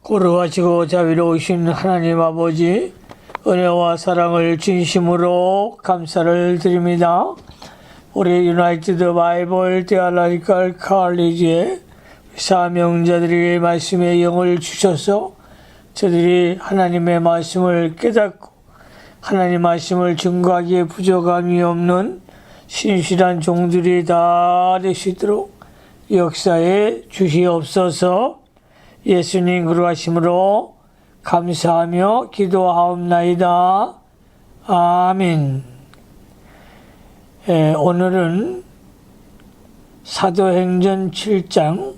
거룩하시고 자비로우신 하나님 아버지, 은혜와 사랑을 진심으로 감사를 드립니다. 우리 유나이티드 바이블 테올로지컬 칼리지의 사명자들이 말씀의 영을 주셔서 저들이 하나님의 말씀을 깨닫고 하나님 말씀을 증거하기에 부족함이 없는 신실한 종들이 다 되시도록 역사에 주시옵소서. 예수님 그러하심으로 감사하며 기도하옵나이다. 아멘. 오늘은 사도행전 7장을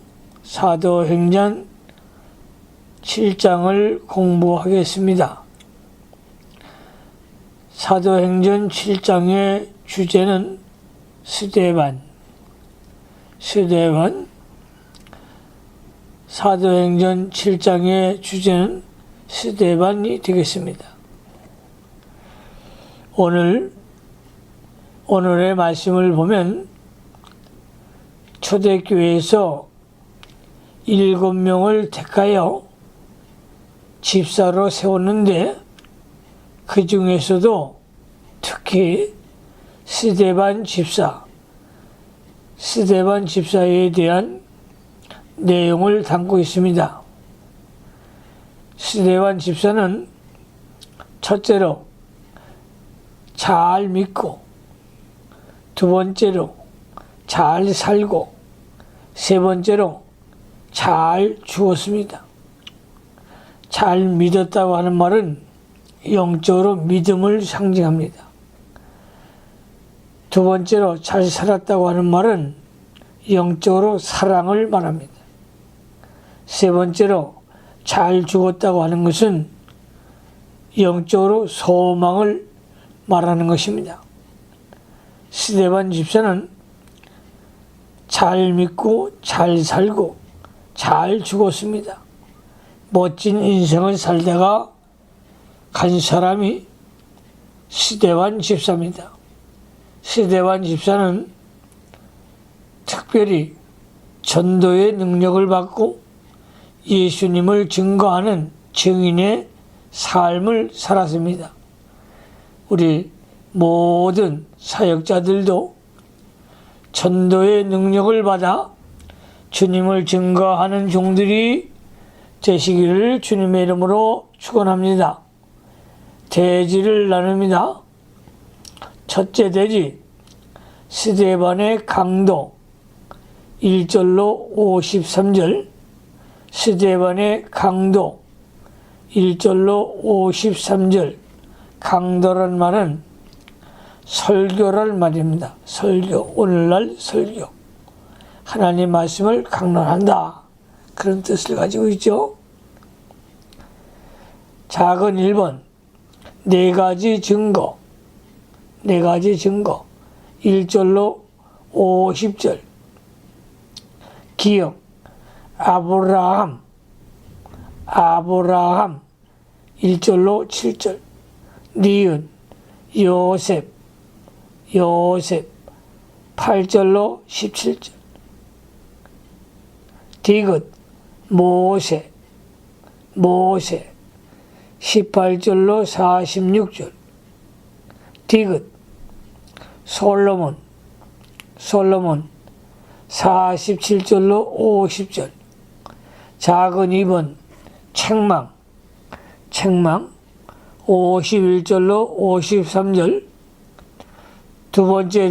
공부하겠습니다. 사도행전 7장의 주제는 스데반. 사도행전 7장의 주제는 스데반이 되겠습니다. 오늘의 말씀을 보면 초대교회에서 7명을 택하여 집사로 세웠는데 그 중에서도 특히 스데반 집사에 대한 내용을 담고 있습니다. 스데반 집사는 첫째로 잘 믿고, 두 번째로 잘 살고, 세 번째로 잘 죽었습니다. 잘 믿었다고 하는 말은 영적으로 믿음을 상징합니다. 두 번째로 잘 살았다고 하는 말은 영적으로 사랑을 말합니다. 세 번째로 잘 죽었다고 하는 것은 영적으로 소망을 말하는 것입니다. 스데반 집사는 잘 믿고 잘 살고 잘 죽었습니다. 멋진 인생을 살다가 간 사람이 스데반 집사입니다. 스데반 집사는 특별히 전도의 능력을 받고 예수님을 증거하는 증인의 삶을 살았습니다. 우리 모든 사역자들도 전도의 능력을 받아 주님을 증거하는 종들이 되시기를 주님의 이름으로 축원합니다. 대지를 나눕니다. 첫째 대지, 스데반의 강도 1절로 53절. 스데반의 강도 1절로 53절. 강도란 말은 설교란 말입니다. 설교, 오늘날 설교. 하나님 말씀을 강론한다. 그런 뜻을 가지고 있죠. 작은 1번, 네 가지 증거 1절로 50절. 기억, 아브라함 1절로 7절. 니은, 요셉 8절로 17절. 디귿, 모세 18절로 46절. 디귿, 솔로몬 47절로 50절. 작은 2번, 책망 51절로 53절. 두 번째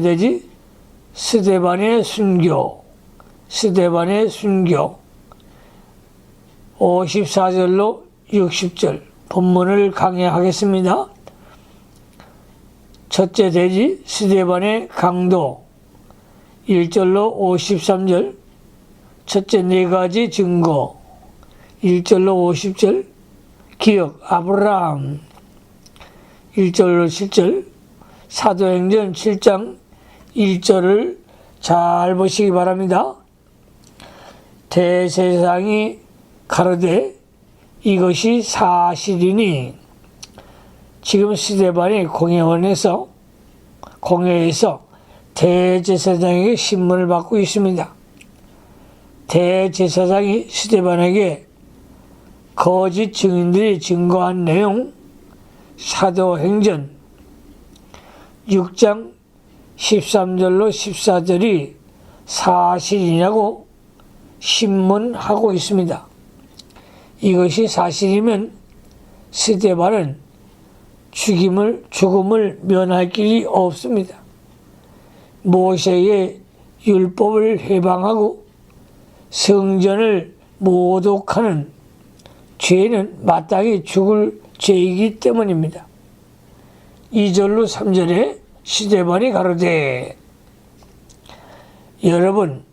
대지 스데반의 순교 54절로 60절. 본문을 강해하겠습니다. 첫째 대지 스데반의 강도 1절로 53절. 첫째 네 가지 증거 1절로 50절. 기억, 아브라함 1절로 7절. 사도행전 7장 1절을 잘 보시기 바랍니다. 대제사장이 가로되 이것이 사실이니. 지금 스데반이 공회에서 대제사장에게 신문을 받고 있습니다. 대제사장이 스데반에게 거짓 증인들이 증거한 내용 사도행전 6장 13절로 14절이 사실이냐고 신문하고 있습니다. 이것이 사실이면 스데반은 죽음을 면할 길이 없습니다. 모세의 율법을 해방하고 성전을 모독하는 죄는 마땅히 죽을 죄이기 때문입니다. 2절로 3절에 스데반이 가로되 여러분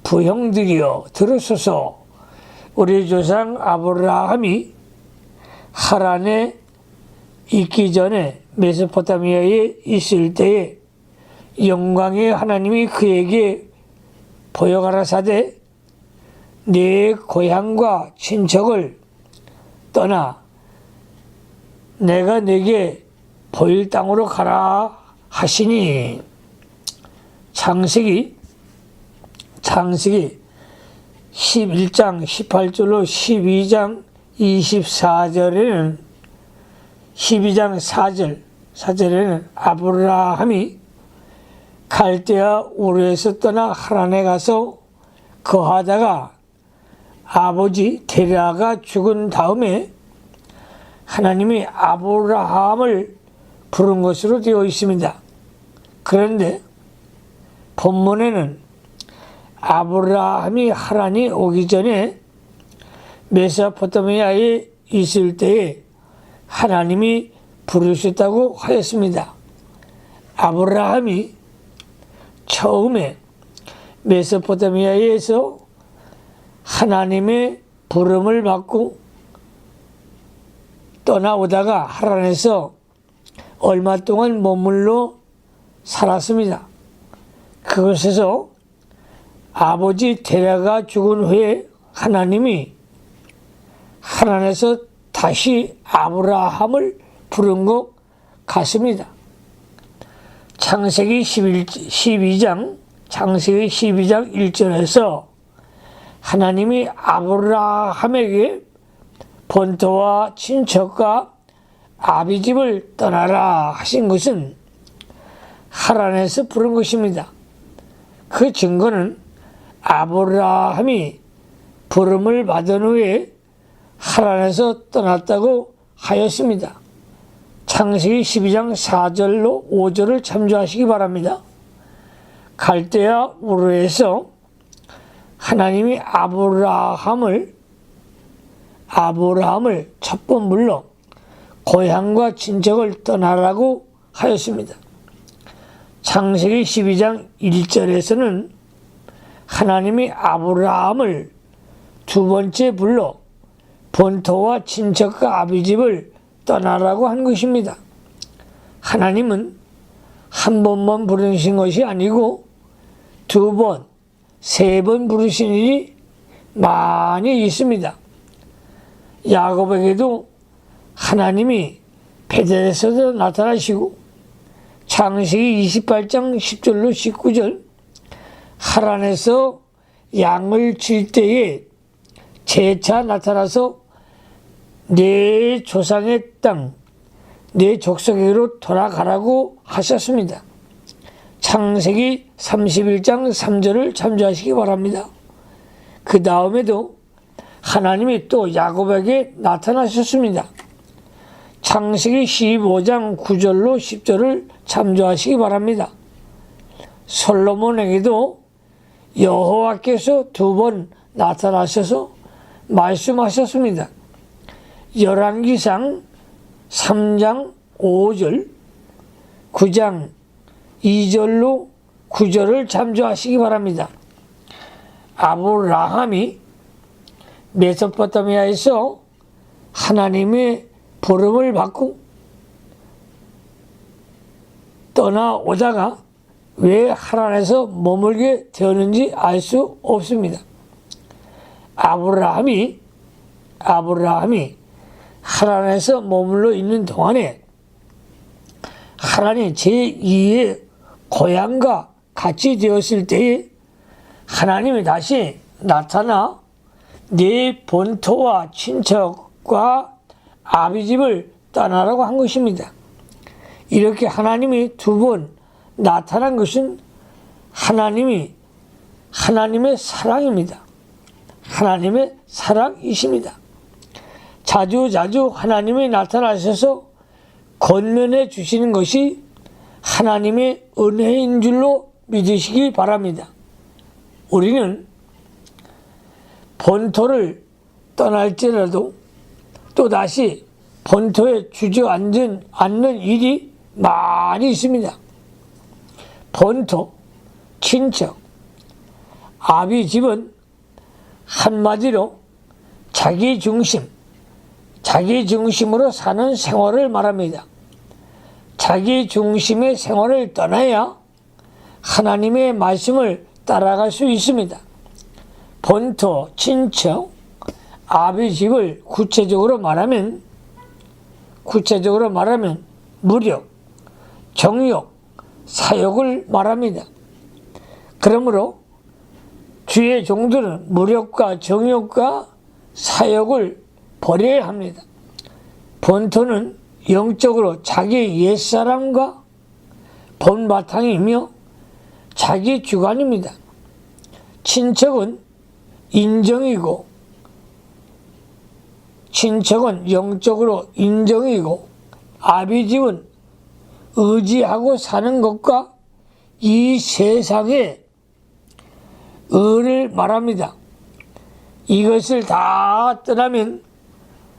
부형들이여 들으소서. 우리 조상 아브라함이 하란에 있기 전에 메소포타미아에 있을 때에 영광의 하나님이 그에게 보여가라사대 네 고향과 친척을 떠나 내가 네게 보일 땅으로 가라 하시니 창세기 11장 18절로 12장 24절에는 12장 4절에는 아브라함이 갈대아 우르에서 떠나 하란에 가서 거하다가 아버지 데라가 죽은 다음에 하나님이 아브라함을 부른 것으로 되어 있습니다. 그런데 본문에는 아브라함이 하란이 오기 전에 메소포타미아에 있을 때에 하나님이 부르셨다고 하였습니다. 아브라함이 처음에 메소포타미아에서 하나님의 부름을 받고 떠나오다가 하란에서 얼마 동안 머물러 살았습니다. 그곳에서 아버지 데라가 죽은 후에 하나님이 하란에서 다시 아브라함을 부른 것 같습니다. 창세기 12장 1절에서 하나님이 아브라함에게 본토와 친척과 아비집을 떠나라 하신 것은 하란에서 부른 것입니다. 그 증거는 아브라함이 부름을 받은 후에 하란에서 떠났다고 하였습니다. 창세기 12장 4절로 5절을 참조하시기 바랍니다. 갈대아 우르에서 하나님이 아브라함을 첫 번 불러 고향과 친척을 떠나라고 하였습니다. 창세기 12장 1절에서는 하나님이 아브라함을 두 번째 불러 본토와 친척과 아비집을 떠나라고 한 것입니다. 하나님은 한 번만 부르신 것이 아니고 두 번, 세 번 부르신 일이 많이 있습니다. 야곱에게도 하나님이 베델에서도 나타나시고 창세기 28장 10절로 19절 하란에서 양을 칠 때에 재차 나타나서 내 조상의 땅, 내 족속에게로 돌아가라고 하셨습니다. 창세기 31장 3절을 참조하시기 바랍니다. 그 다음에도 하나님이 또 야곱에게 나타나셨습니다. 창세기 15장 9절로 10절을 참조하시기 바랍니다. 솔로몬에게도 여호와께서 두 번 나타나셔서 말씀하셨습니다. 열왕기상 3장 5절, 9장 2절로 9절을 참조하시기 바랍니다. 아브라함이 메소포타미아에서 하나님의 부름을 받고 떠나오다가 왜 하란에서 머물게 되었는지 알 수 없습니다. 아브라함이 하란에서 머물러 있는 동안에 하란이 제2의 고향과 같이 되었을 때에 하나님이 다시 나타나 네 본토와 친척과 아비 집을 떠나라고 한 것입니다. 이렇게 하나님이 두 번 나타난 것은 하나님의 사랑입니다. 하나님의 사랑이십니다. 자주 하나님이 나타나셔서 권면해 주시는 것이 하나님의 은혜인 줄로 믿으시기 바랍니다. 우리는 본토를 떠날지라도 또다시 본토에 주저앉는 일이 많이 있습니다. 본토, 친척, 아비 집은 한마디로 자기 중심으로 사는 생활을 말합니다. 자기 중심의 생활을 떠나야 하나님의 말씀을 따라갈 수 있습니다. 본토, 친척, 아비 집을 구체적으로 말하면 무력, 정욕, 사욕을 말합니다. 그러므로 주의 종들은 무력과 정욕과 사욕을 버려야 합니다. 본토는 영적으로 자기 옛사람과 본바탕이며 자기 주관입니다. 친척은 영적으로 인정이고 아비집은 의지하고 사는 것과 이 세상의 의를 말합니다. 이것을 다 떠나면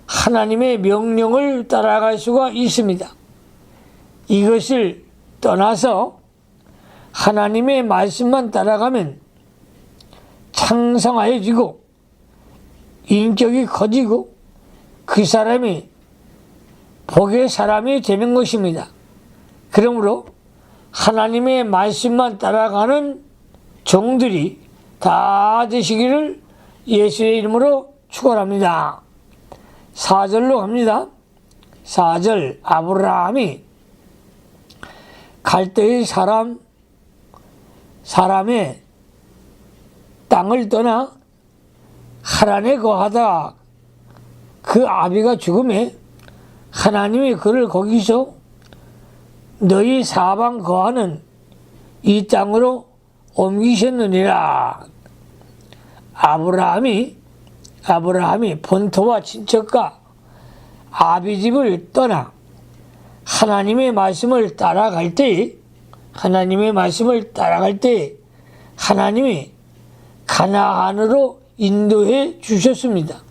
하나님의 명령을 따라갈 수가 있습니다. 이것을 떠나서 하나님의 말씀만 따라가면 창성해지고 인격이 커지고 그 사람이 복의 사람이 되는 것입니다. 그러므로 하나님의 말씀만 따라가는 종들이 다 되시기를 예수의 이름으로 축원합니다. 4절로 갑니다. 4절 아브라함이 갈대의 사람의 땅을 떠나 하란에 거하다 그 아비가 죽음에 하나님이 그를 거기서 너희 사방 거하는 이 땅으로 옮기셨느니라. 아브라함이 본토와 친척과 아비 집을 떠나 하나님의 말씀을 따라갈 때 하나님이 가나안으로 인도해 주셨습니다.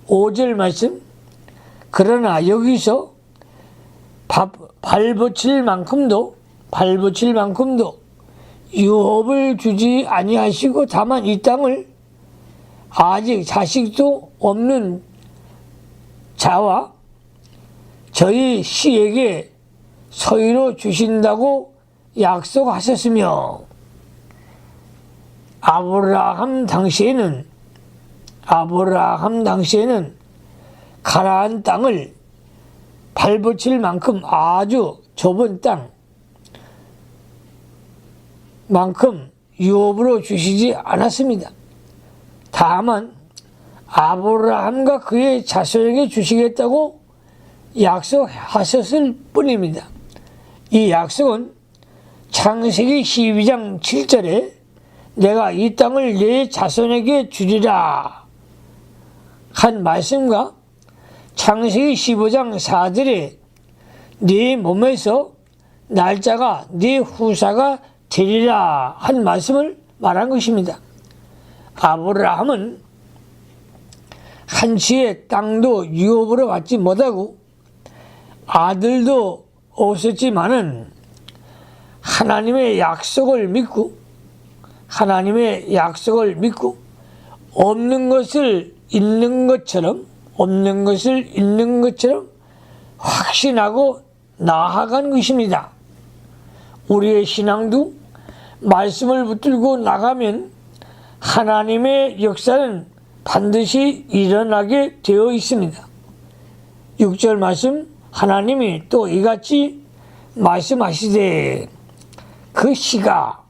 5절 말씀 그러나 여기서 발붙일 만큼도 유업을 주지 아니하시고 다만 이 땅을 아직 자식도 없는 자와 저희 씨에게 소유로 주신다고 약속하셨으며 아브라함 당시에는 가나안 땅을 발붙일 만큼 아주 좁은 땅만큼 유업으로 주시지 않았습니다. 다만 아브라함과 그의 자손에게 주시겠다고 약속하셨을 뿐입니다. 이 약속은 창세기 12장 7절에 내가 이 땅을 네 자손에게 주리라 한 말씀과 창세기 15장 4절에 네 몸에서 날짜가 네 후사가 되리라 한 말씀을 말한 것입니다. 아브라함은 한치의 땅도 유업으로 받지 못하고 아들도 없었지만은 하나님의 약속을 믿고 없는 것을 있는 것처럼 확신하고 나아간 것입니다. 우리의 신앙도 말씀을 붙들고 나가면 하나님의 역사는 반드시 일어나게 되어 있습니다. 6절 말씀 하나님이 또 이같이 말씀하시되 그 씨가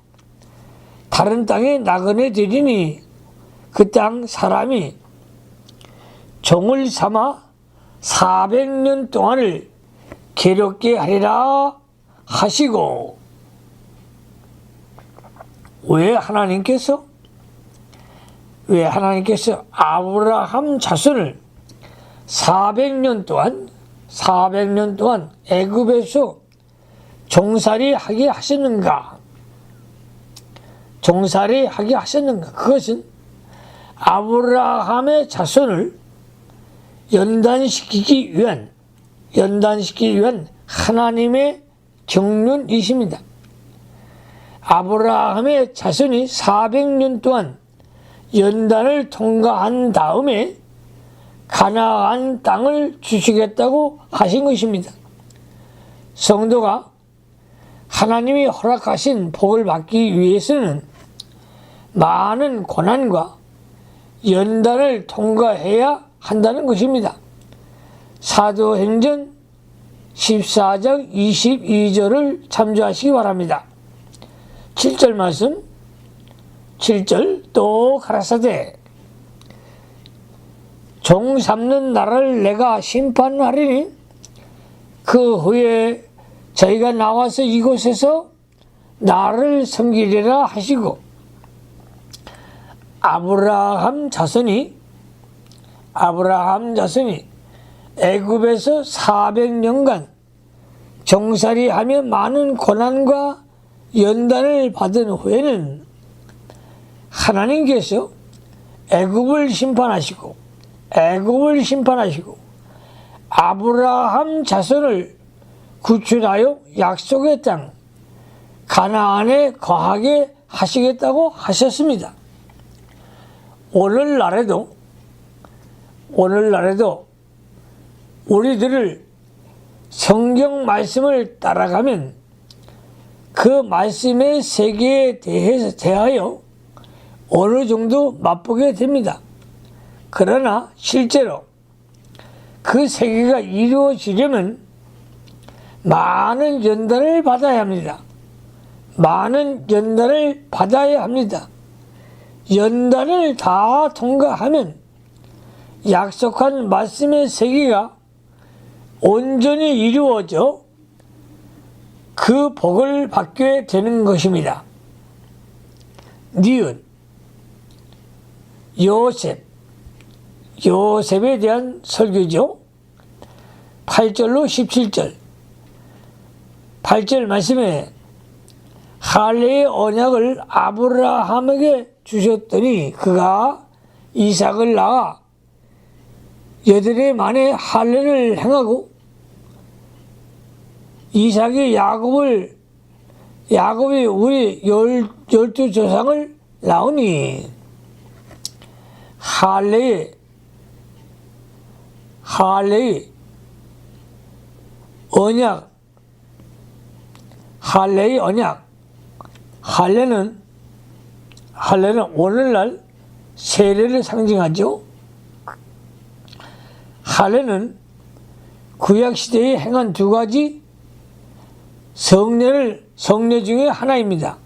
다른 땅에 나그네 되리니 그 땅 사람이 종을 삼아 400년 동안을 괴롭게 하리라 하시고. 왜 하나님께서 아브라함 자손을 400년 동안 애굽에서 종살이 하게 하셨는가? 그것은 아브라함의 자손을 연단시키기 위한 하나님의 경륜이십니다. 아브라함의 자손이 400년 동안 연단을 통과한 다음에 가나안 땅을 주시겠다고 하신 것입니다. 성도가 하나님이 허락하신 복을 받기 위해서는 많은 고난과 연단을 통과해야 한다는 것입니다. 사도행전 14장 22절을 참조하시기 바랍니다. 7절 말씀, 7절 또 가라사대 종 삼는 나라를 내가 심판하리니 그 후에 저희가 나와서 이곳에서 나를 섬기리라 하시고. 아브라함 자손이 애굽에서 400년간 종살이하며 많은 고난과 연단을 받은 후에는 하나님께서 애굽을 심판하시고 아브라함 자손을 구출하여 약속의 땅 가나안에 거하게 하시겠다고 하셨습니다. 오늘날에도 우리들을 성경 말씀을 따라가면 그 말씀의 세계에 대하여 어느 정도 맛보게 됩니다. 그러나 실제로 그 세계가 이루어지려면 많은 연단을 받아야 합니다. 연단을 다 통과하면 약속한 말씀의 세계가 온전히 이루어져 그 복을 받게 되는 것입니다. 니은 요셉에 대한 설교죠. 8절로 17절 8절 말씀에 할례의 언약을 아브라함에게 주셨더니 그가 이삭을 낳아 8해 만에 할례를 행하고 이삭이 야곱이 우리 12조상을 낳으니 할례의 언약 할례는 오늘날 세례를 상징하죠. 할례는 구약시대에 행한 2가지 성례 중에 하나입니다.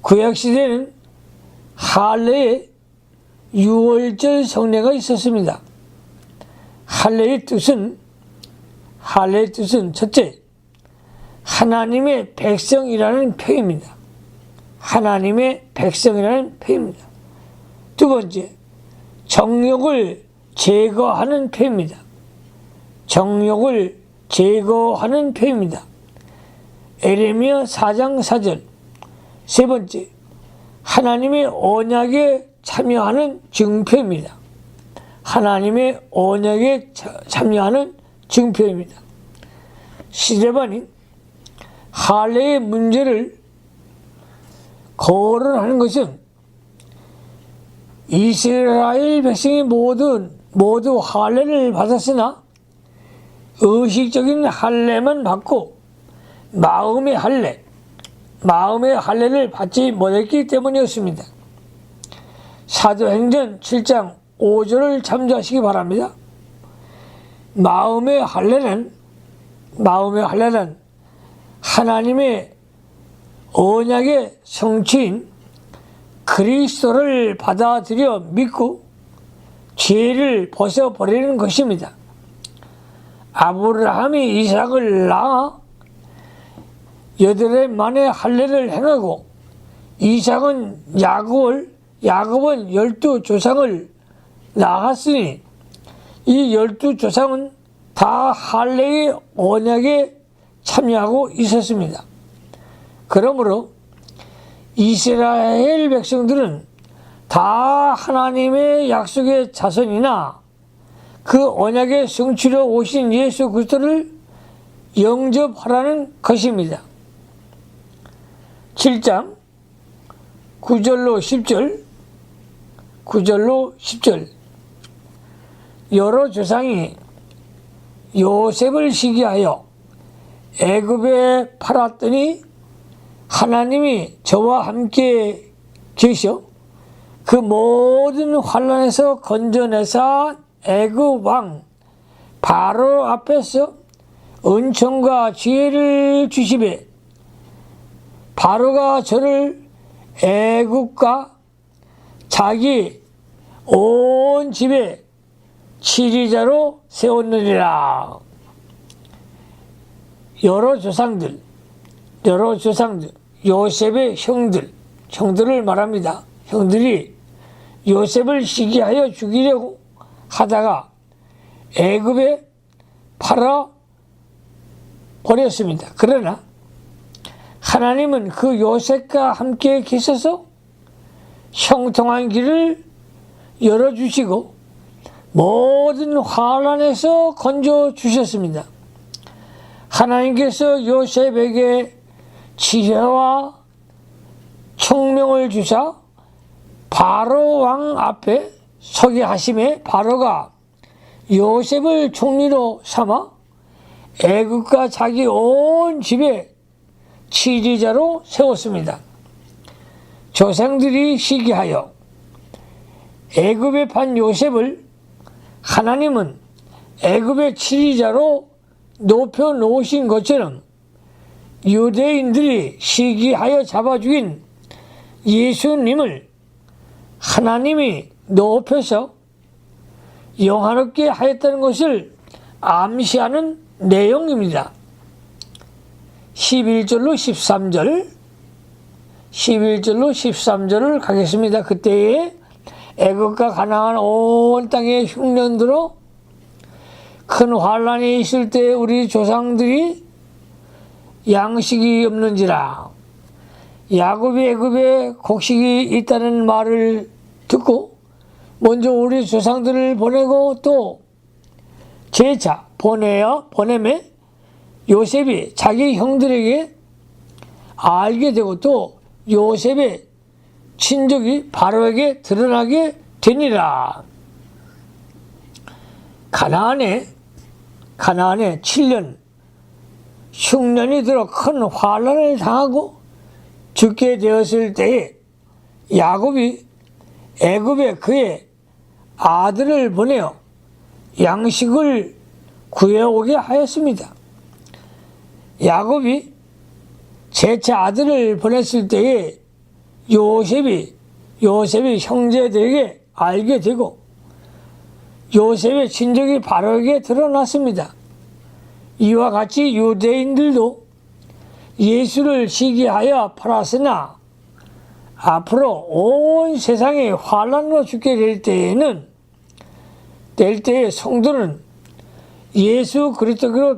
구약시대에는 할례에 유월절 성례가 있었습니다. 할례의 뜻은 첫째, 하나님의 백성이라는 표현입니다. 두 번째, 정욕을 제거하는 표현입니다. 에레미야 4장 4절. 세 번째, 하나님의 언약에 참여하는 증표입니다. 시데반이 할례의 문제를 거론하는 것은 이스라엘 백성이 모두 할례를 받았으나 의식적인 할례만 받고 마음의 할례를 받지 못했기 때문이었습니다. 사도행전 7장 5절을 참조하시기 바랍니다. 마음의 할례는 하나님의 언약의 성취인 그리스도를 받아들여 믿고 죄를 벗어버리는 것입니다. 아브라함이 이삭을 낳아 8해 만에 할례를 행하고 이삭은 야곱은 12조상을 낳았으니 이 12조상은 다 할례의 언약에 참여하고 있었습니다. 그러므로 이스라엘 백성들은 다 하나님의 약속의 자손이나 그 언약의 성취로 오신 예수 그리스도를 영접하라는 것입니다. 7장 9절로 10절 여러 조상이 요셉을 시기하여 애굽에 팔았더니 하나님이 저와 함께 계셔 그 모든 환난에서 건져내사 애굽 왕 바로 앞에서 은총과 지혜를 주시매 바로가 저를 애굽과 자기 온 집에 치리자로 세웠느니라. 여러 조상들 요셉의 형들을 말합니다. 형들이 요셉을 시기하여 죽이려고 하다가 애굽에 팔아 버렸습니다. 그러나 하나님은 그 요셉과 함께 계셔서 형통한 길을 열어주시고 모든 환난에서 건져주셨습니다. 하나님께서 요셉에게 지혜와 총명을 주사 바로 왕 앞에 서게 하심에 바로가 요셉을 총리로 삼아 애굽과 자기 온 집에 치리자로 세웠습니다. 조상들이 시기하여 애굽에 판 요셉을 하나님은 애굽의 치리자로 높여 놓으신 것처럼 유대인들이 시기하여 잡아 죽인 예수님을 하나님이 높여서 영화롭게 하였다는 것을 암시하는 내용입니다. 11절로 13절을 가겠습니다. 그때에 애굽과 가나안 온 땅에 흉년들어 큰 환란이 있을 때 우리 조상들이 양식이 없는지라 야곱이 애굽에 곡식이 있다는 말을 듣고 먼저 우리 조상들을 보내고 또 제차 보내매 요셉이 자기 형들에게 알게 되고 또 요셉의 친족이 바로에게 드러나게 되니라. 가나안에 7년 흉년이 들어 큰 환난을 당하고 죽게 되었을 때에 야곱이 애굽에 그의 아들을 보내어 양식을 구해오게 하였습니다. 야곱이 제차 아들을 보냈을 때에 요셉이 형제들에게 알게 되고 요셉의 친족이 바로에게 드러났습니다. 이와 같이 유대인들도 예수를 시기하여 팔았으나 앞으로 온 세상이 환난으로 죽게 될 때에 성도는 예수 그리스도로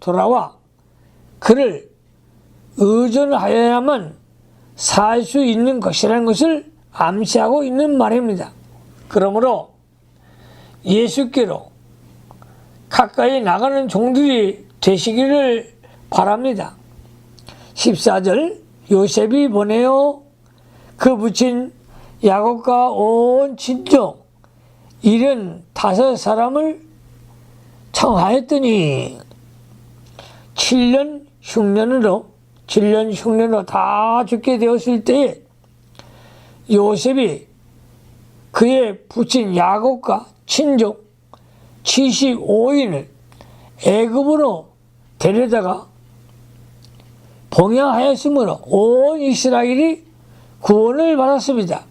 돌아와 그를 의존하여야만 살 수 있는 것이라는 것을 암시하고 있는 말입니다. 그러므로 예수께로 가까이 나가는 종들이 되시기를 바랍니다. 14절 요셉이 보내어 그 부친 야곱과 온 친족 75사람을 청하였더니 7년 흉년으로 다 죽게 되었을 때에 요셉이 그의 부친 야곱과 친족 75인을 애굽으로 데려다가 봉양하였으므로 온 이스라엘이 구원을 받았습니다.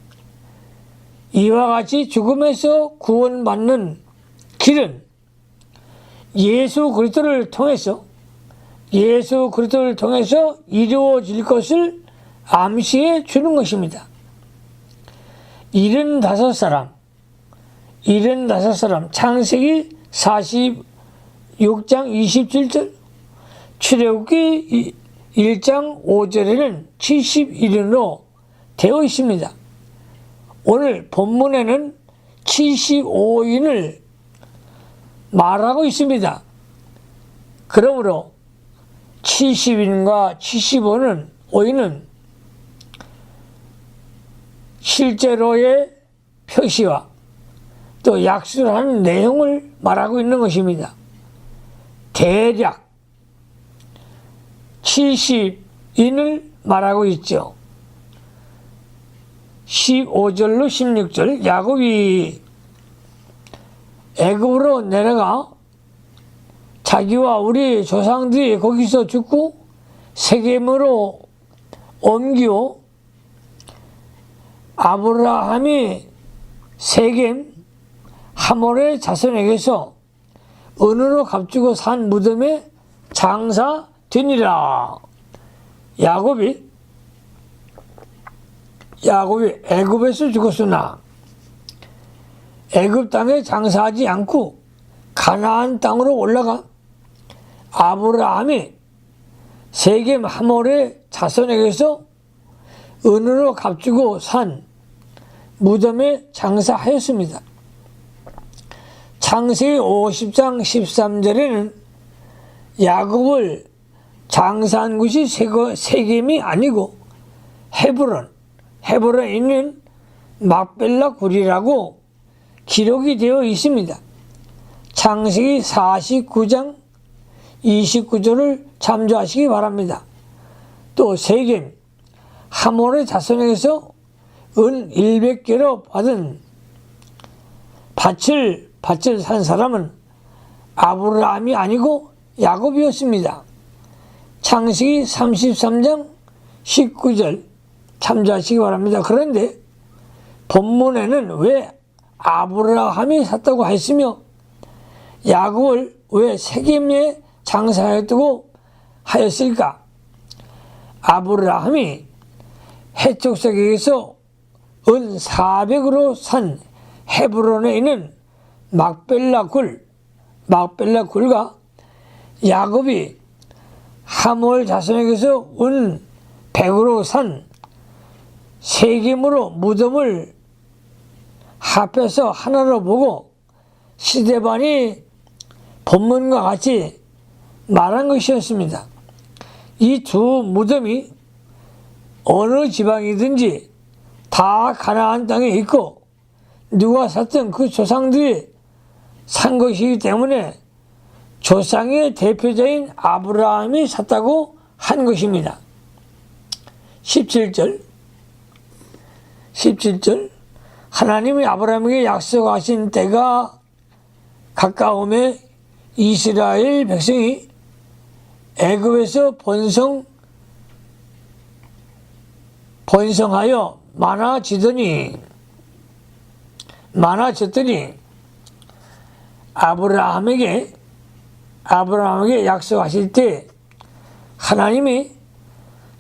이와 같이 죽음에서 구원받는 길은 예수 그리스도를 통해서 이루어질 것을 암시해 주는 것입니다. 75사람 창세기 46장 27절, 출애굽기 1장 5절에는 71인으로 되어 있습니다. 오늘 본문에는 75인을 말하고 있습니다. 그러므로 70인과 75인은 실제로의 표시와 또 약수라는 내용을 말하고 있는 것입니다. 대략 70인을 말하고 있죠. 15절로 16절, 야곱이 애굽으로 내려가 자기와 우리 조상들이 거기서 죽고 세겜으로 옮기고 아브라함이 세겜 하몰의 자손에게서 은으로 값주고 산 무덤에 장사되니라. 야곱이 애굽에서 죽었으나 애굽 땅에 장사하지 않고 가나안 땅으로 올라가 아브라함이 세겜 하몰의 자손에게서 은으로 값주고 산 무덤에 장사하였습니다. 창세기 50장 13절에는 야곱을 장사한 곳이 세겜이 아니고 헤브론에 있는 막벨라 굴이라고 기록이 되어 있습니다. 창세기 49장 29절을 참조하시기 바랍니다. 또 세겜 하몰의 자손에게서 은 100개로 받은 밭을 산 사람은 아브라함이 아니고 야곱이었습니다. 창세기 33장 19절 참조하시기 바랍니다. 그런데 본문에는 왜 아브라함이 샀다고 했으며 야곱을 왜 세겜에 장사했다고 하였을까? 아브라함이 해족석에게서 은 400으로 산 헤브론에 있는 막벨라 굴과 야곱이 하몰 자손에게서 은 100으로 산 세겜으로 무덤을 합해서 하나로 보고 시데반이 본문과 같이 말한 것이었습니다. 이 두 무덤이 어느 지방이든지 다 가나안 땅에 있고 누가 샀든 그 조상들이 산 것이기 때문에 조상의 대표자인 아브라함이 샀다고 한 것입니다. 17절 하나님이 아브라함에게 약속하신 때가 가까움에 이스라엘 백성이 애굽에서 번성하여 많아졌더니 아브라함에게 약속하실 때 하나님이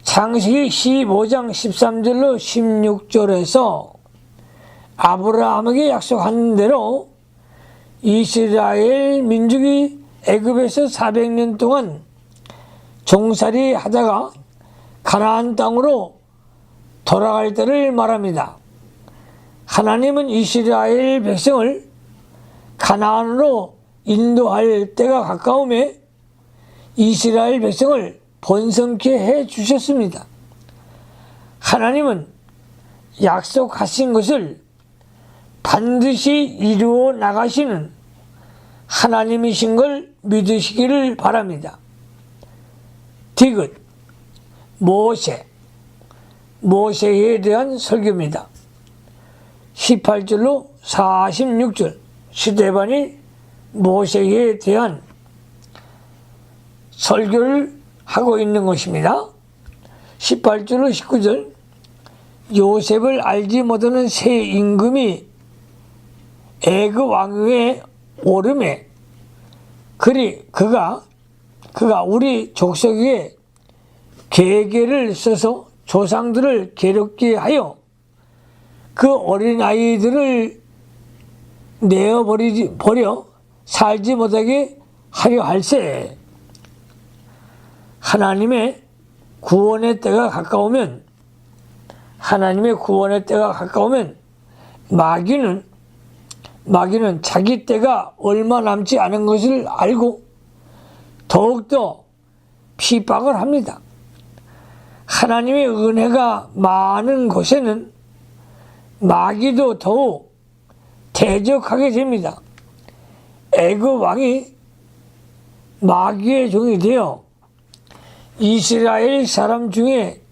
창세기 15장 13절로 16절에서 아브라함에게 약속한 대로 이스라엘 민족이 애굽에서 400년 동안 종살이 하다가 가나안 땅으로 돌아갈 때를 말합니다. 하나님은 이스라엘 백성을 가나안으로 인도할 때가 가까움에 이스라엘 백성을 번성케 해 주셨습니다. 하나님은 약속하신 것을 반드시 이루어 나가시는 하나님이신 걸 믿으시기를 바랍니다. 디귿 모세에 대한 설교입니다. 18절로 46절 스데반이 모세에 대한 설교를 하고 있는 것입니다. 18절로 19절 요셉을 알지 못하는 새 임금이 애굽 왕위에 오름에 그가 우리 족속 위에 계계를 써서 조상들을 괴롭게 하여 그 어린아이들을 버려 살지 못하게 하려 할세. 하나님의 구원의 때가 가까우면 마귀는 자기 때가 얼마 남지 않은 것을 알고 더욱더 핍박을 합니다. 하나님의 은혜가 많은 곳에는 마귀도 더욱 대적하게 됩니다. 애굽 왕이 마귀의 종이 되어 이스라엘 사람 중에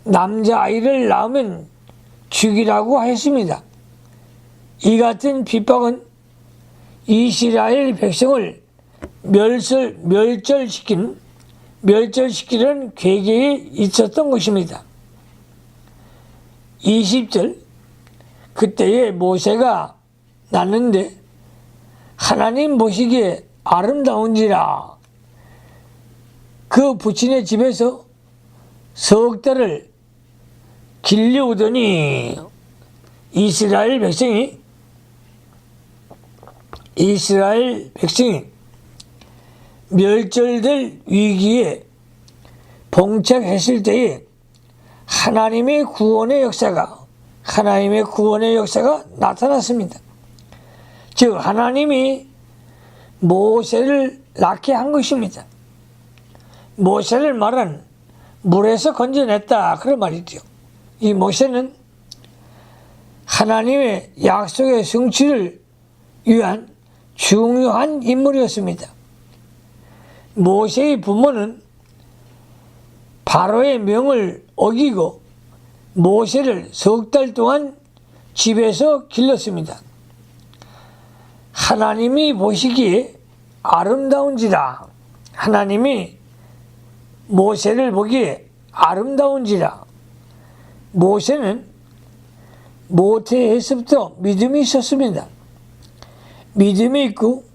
남자아이를 낳으면 죽이라고 하였습니다. 이 같은 핍박은 이스라엘 백성을 멸절시키는 계획에 있었던 것입니다. 20절 그때에 모세가 낳는데 하나님 보시기에 아름다운지라 그 부친의 집에서 석 달을 길려오더니 이스라엘 백성이 멸절될 위기에 봉착했을 때에 하나님의 구원의 역사가 나타났습니다. 즉 하나님이 모세를 낳게 한 것입니다. 모세를 말한 물에서 건져냈다 그런 말이죠. 이 모세는 하나님의 약속의 성취를 위한 중요한 인물이었습니다. 모세의 부모는 바로의 명을 어기고 모세를 석 달 동안 집에서 길렀습니다. 하나님이 보시기에 아름다운지라 하나님이 모세를 보기에 아름다운지라 모세는 모태에서부터 믿음이 있었습니다. 믿음이 있고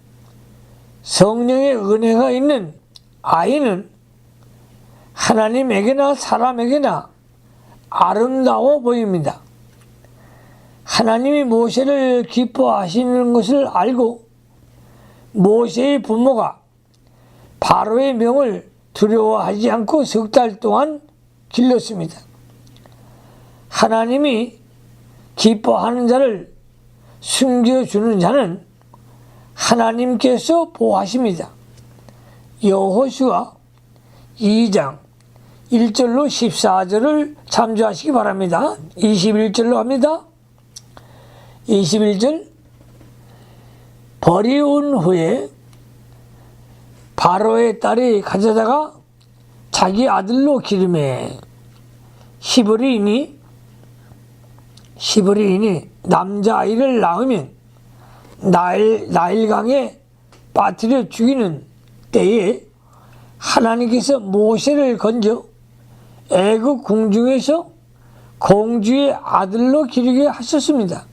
성령의 은혜가 있는 아이는 하나님에게나 사람에게나 아름다워 보입니다. 하나님이 모세를 기뻐하시는 것을 알고 모세의 부모가 바로의 명을 두려워하지 않고 석 달 동안 길렀습니다. 하나님이 기뻐하는 자를 숨겨주는 자는 하나님께서 보호하십니다. 여호수아 2장 1절로 14절을 참조하시기 바랍니다. 21절로 합니다. 21절 버리운 후에 바로의 딸이 가져다가 자기 아들로 기름에 히브리인이 남자아이를 낳으면 나일강에 빠뜨려 죽이는 때에 하나님께서 모세를 건져 애굽 궁중에서 공주의 아들로 기르게 하셨습니다.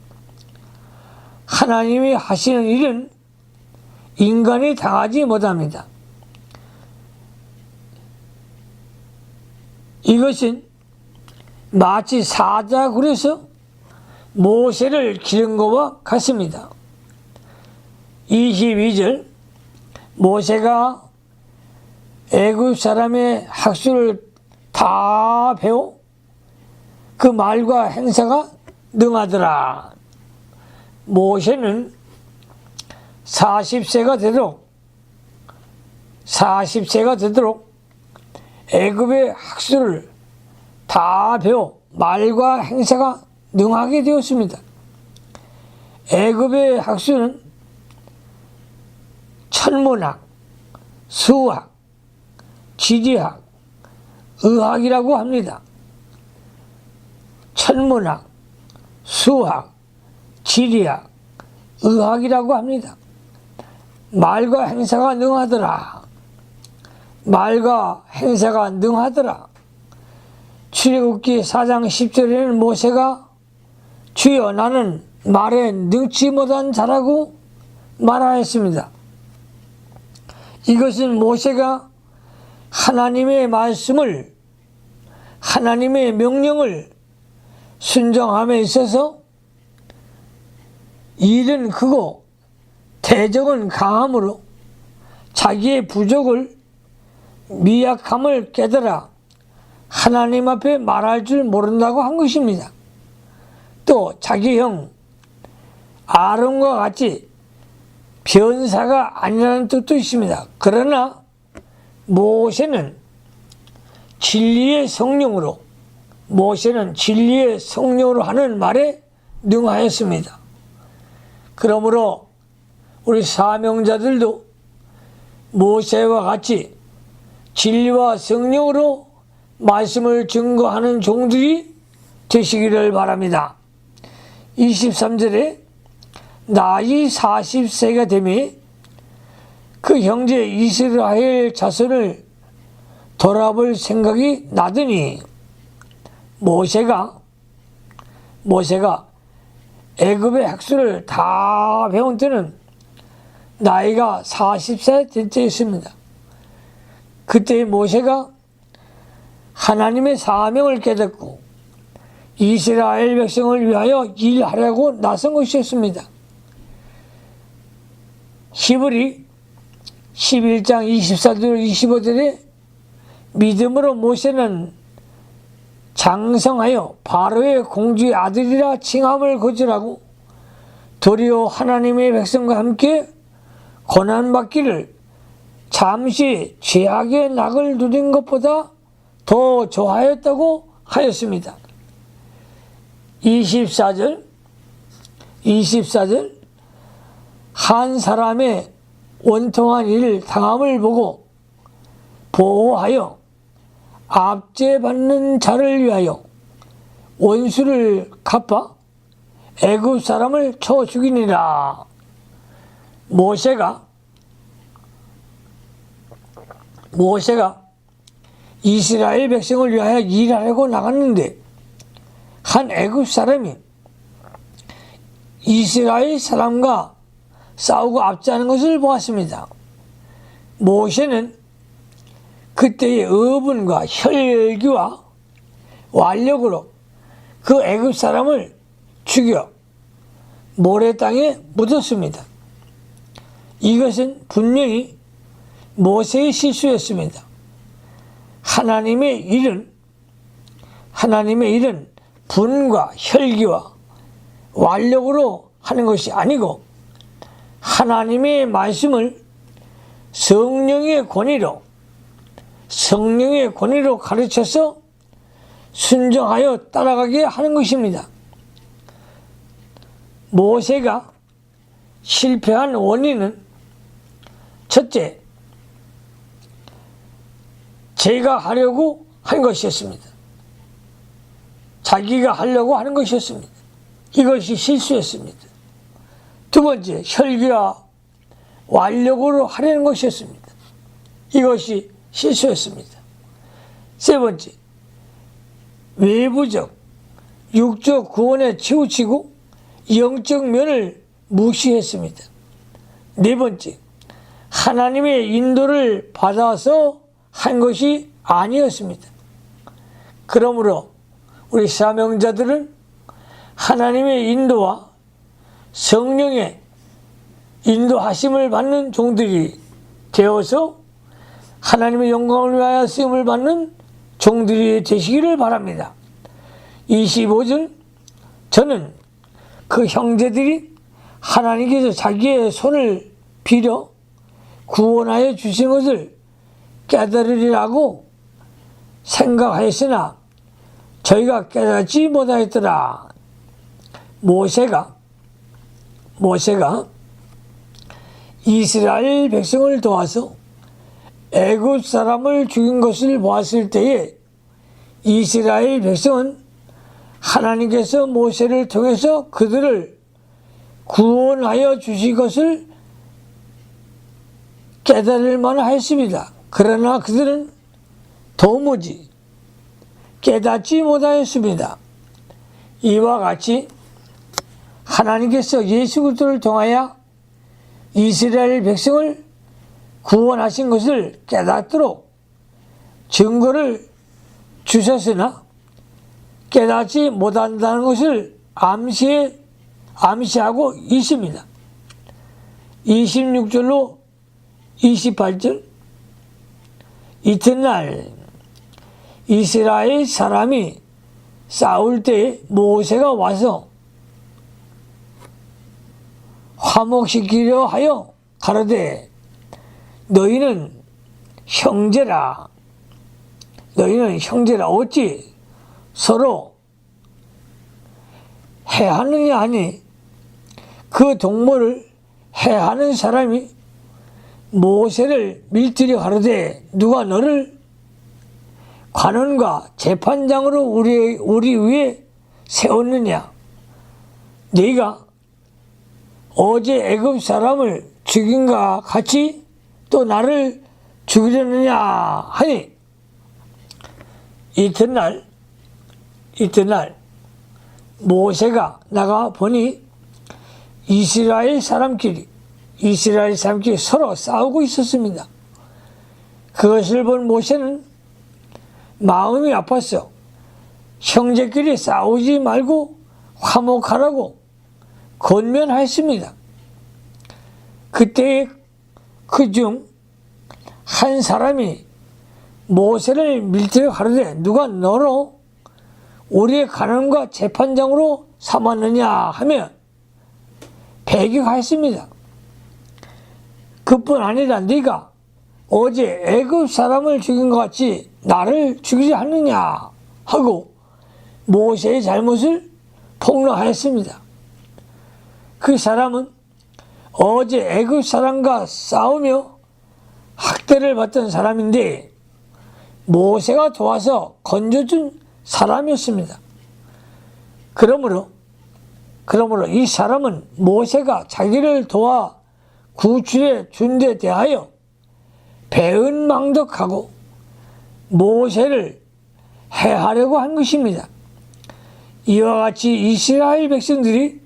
하나님이 하시는 일은 인간이 당하지 못합니다. 이것은 마치 사자굴에서 모세를 기른 것과 같습니다. 22절 모세가 애굽 사람의 학술을 다 배워 그 말과 행사가 능하더라. 모세는 40세가 되도록 애굽의 학술을 다 배워 말과 행사가 능하게 되었습니다. 애굽의 학술은 천문학, 수학, 지리학, 의학이라고 합니다. 천문학, 수학, 지리학, 의학이라고 합니다. 말과 행사가 능하더라. 출애굽기 4장 10절에는 모세가 주여 나는 말에 능치 못한 자라고 말하였습니다. 이것은 모세가 하나님의 말씀을, 하나님의 명령을 순종함에 있어서 일은 크고 대적은 강함으로 자기의 부족을, 미약함을 깨달아 하나님 앞에 말할 줄 모른다고 한 것입니다. 또 자기 형 아론과 같이 변사가 아니라는 뜻도 있습니다. 그러나 모세는 진리의 성령으로 하는 말에 능하였습니다. 그러므로 우리 사명자들도 모세와 같이 진리와 성령으로 말씀을 증거하는 종들이 되시기를 바랍니다. 23절에 나이 40세가 되매 그 형제 이스라엘 자손을 돌아볼 생각이 나더니 모세가 애굽의 학술을 다 배운 때는 나이가 40세 될 때였습니다. 그때 모세가 하나님의 사명을 깨닫고 이스라엘 백성을 위하여 일하려고 나선 것이었습니다. 히브리 11장 24절 25절에 믿음으로 모세는 장성하여 바로의 공주의 아들이라 칭함을 거절하고 도리어 하나님의 백성과 함께 고난받기를 잠시 죄악의 낙을 누린 것보다 더 좋아하였다고 하였습니다. 24절 한 사람의 원통한 일 당함을 보고 보호하여 압제받는 자를 위하여 원수를 갚아 애굽 사람을 쳐 죽이니라. 모세가 이스라엘 백성을 위하여 일하려고 나갔는데 한 애굽 사람이 이스라엘 사람과 싸우고 압제하는 것을 보았습니다. 모세는 그때의 어분과 혈기와 완력으로 그 애굽 사람을 죽여 모래 땅에 묻었습니다. 이것은 분명히 모세의 실수였습니다. 하나님의 일은 분과 혈기와 완력으로 하는 것이 아니고 하나님의 말씀을 성령의 권위로 가르쳐서 순종하여 따라가게 하는 것입니다. 모세가 실패한 원인은 첫째, 자기가 하려고 한 것이었습니다. 자기가 하려고 하는 것이었습니다. 이것이 실수였습니다. 두 번째, 혈기와 완력으로 하려는 것이었습니다. 이것이 실수였습니다. 세 번째, 외부적, 육적 구원에 치우치고 영적 면을 무시했습니다. 네 번째, 하나님의 인도를 받아서 한 것이 아니었습니다. 그러므로 우리 사명자들은 하나님의 인도와 성령의 인도하심을 받는 종들이 되어서 하나님의 영광을 위하여 쓰임을 받는 종들이 되시기를 바랍니다. 25절, 저는 그 형제들이 하나님께서 자기의 손을 빌어 구원하여 주신 것을 깨달으리라고 생각하였으나 저희가 깨닫지 못하였더라. 모세가 이스라엘 백성을 도와서 애굽 사람을 죽인 것을 보았을 때에 이스라엘 백성은 하나님께서 모세를 통해서 그들을 구원하여 주신 것을 깨달을 만하였습니다. 그러나 그들은 도무지 깨닫지 못하였습니다. 이와 같이 하나님께서 예수 그리스도를 통하여 이스라엘 백성을 구원하신 것을 깨닫도록 증거를 주셨으나 깨닫지 못한다는 것을 암시하고 있습니다. 26절로 28절 이튿날 이스라엘 사람이 싸울 때 모세가 와서 화목시키려 하여 가로되 너희는 형제라 어찌 서로 해하느냐 하니 그 동물을 해하는 사람이 모세를 밀들여 가로되 누가 너를 관원과 재판장으로 우리 위에 세웠느냐 네가 어제 애굽 사람을 죽인과 같이 또 나를 죽이려느냐 하니 이튿날 모세가 나가 보니 이스라엘 사람끼리 서로 싸우고 있었습니다. 그것을 본 모세는 마음이 아팠어. 형제끼리 싸우지 말고 화목하라고 권면하였습니다. 그때 그중 한 사람이 모세를 밀들여 가로되 누가 너로 우리의 관원과 재판장으로 삼았느냐 하며 배격하였습니다. 그뿐 아니라 네가 어제 애굽 사람을 죽인 것 같이 나를 죽이지 않느냐 하고 모세의 잘못을 폭로하였습니다. 그 사람은 어제 애굽 사람과 싸우며 학대를 받던 사람인데 모세가 도와서 건져준 사람이었습니다. 그러므로 이 사람은 모세가 자기를 도와 구출해 준 데 대하여 배은망덕하고 모세를 해하려고 한 것입니다. 이와 같이 이스라엘 백성들이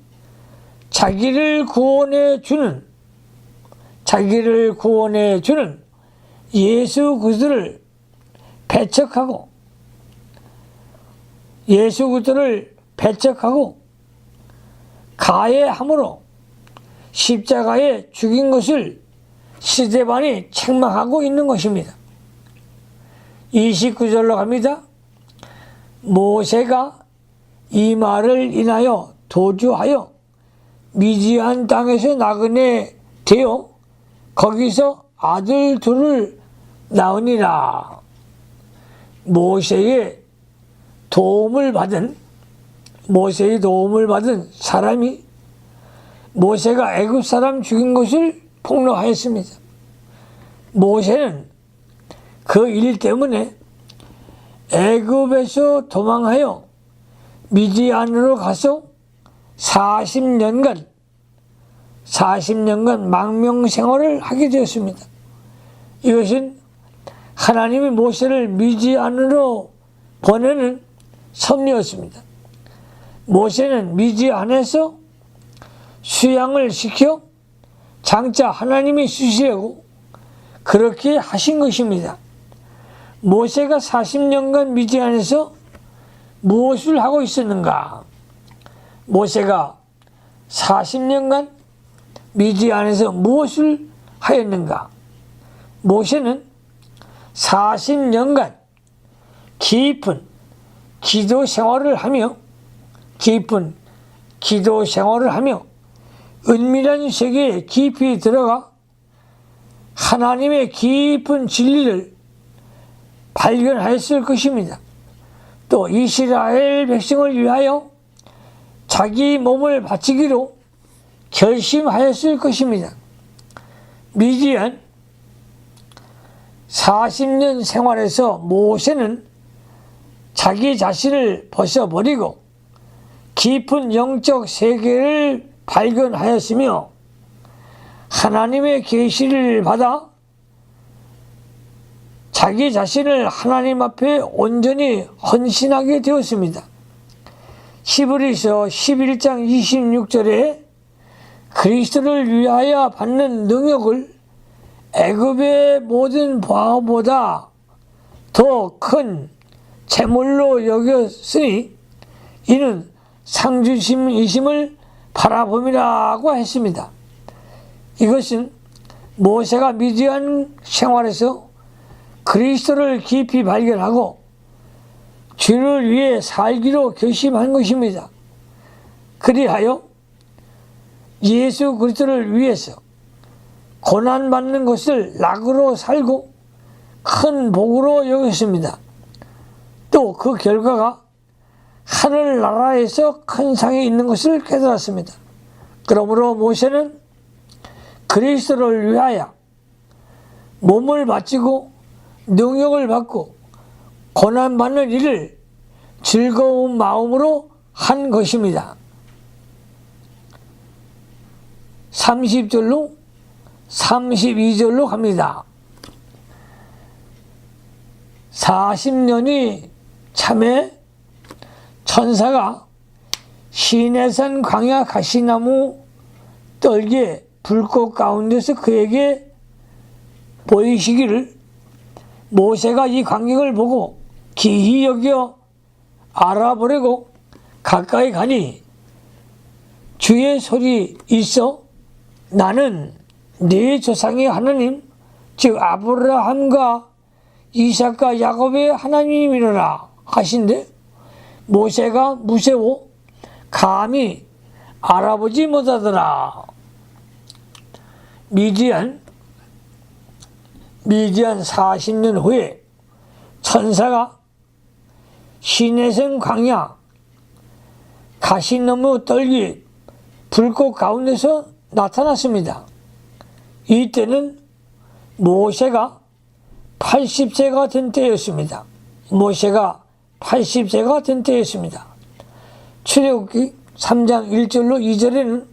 자기를 구원해 주는 예수 그리스도를 배척하고 가해함으로 십자가에 죽인 것을 스데반이 책망하고 있는 것입니다. 29절로 갑니다. 모세가 이 말을 인하여 도주하여 미디안 땅에서 나그네 되어 거기서 아들 둘을 낳으니라. 모세의 도움을 받은 사람이 모세가 애굽 사람 죽인 것을 폭로하였습니다. 모세는 그 일 때문에 애굽에서 도망하여 미디안으로 가서 40년간 망명 생활을 하게 되었습니다. 이것은 하나님이 모세를 미디안으로 보내는 섭리였습니다. 모세는 미디안에서 수양을 시켜 장차 하나님이 쓰시려고 그렇게 하신 것입니다. 모세가 40년간 미디안에서 무엇을 하고 있었는가? 모세가 40년간 미디안에서 무엇을 하였는가? 모세는 40년간 깊은 기도 생활을 하며 은밀한 세계에 깊이 들어가 하나님의 깊은 진리를 발견하였을 것입니다. 또 이스라엘 백성을 위하여 자기 몸을 바치기로 결심하였을 것입니다. 미디안 40년 생활에서 모세는 자기 자신을 벗어버리고 깊은 영적 세계를 발견하였으며 하나님의 계시를 받아 자기 자신을 하나님 앞에 온전히 헌신하게 되었습니다. 히브리서 11장 26절에 그리스도를 위하여 받는 능력을 애굽의 모든 보화보다 더 큰 재물로 여겼으니 이는 상주심이심을 바라봄이라고 했습니다. 이것은 모세가 미디안 생활에서 그리스도를 깊이 발견하고 주를 위해 살기로 결심한 것입니다. 그리하여 예수 그리스도를 위해서 고난받는 것을 낙으로 살고 큰 복으로 여겼습니다. 또 그 결과가 하늘나라에서 큰 상이 있는 것을 깨달았습니다. 그러므로 모세는 그리스도를 위하여 몸을 바치고 능력을 받고 고난받는 일을 즐거운 마음으로 한 것입니다. 30절로 32절로 갑니다. 40년이 참에 천사가 시내산 광야 가시나무 떨기에 불꽃 가운데서 그에게 보이시기를 모세가 이 광경을 보고 기히 여겨 알아보려고 가까이 가니 주의 소리 있어 나는 네 조상의 하나님 즉 아브라함과 이삭과 야곱의 하나님이로라 하신데 모세가 무서워 감히 알아보지 못하더라. 미디안 40년 후에 천사가 시내산 광야 가시나무 떨기 불꽃 가운데서 나타났습니다. 이때는 모세가 80세가 된 때였습니다. 모세가 80세가 된 때였습니다. 출애굽기 3장 1절로 2절에는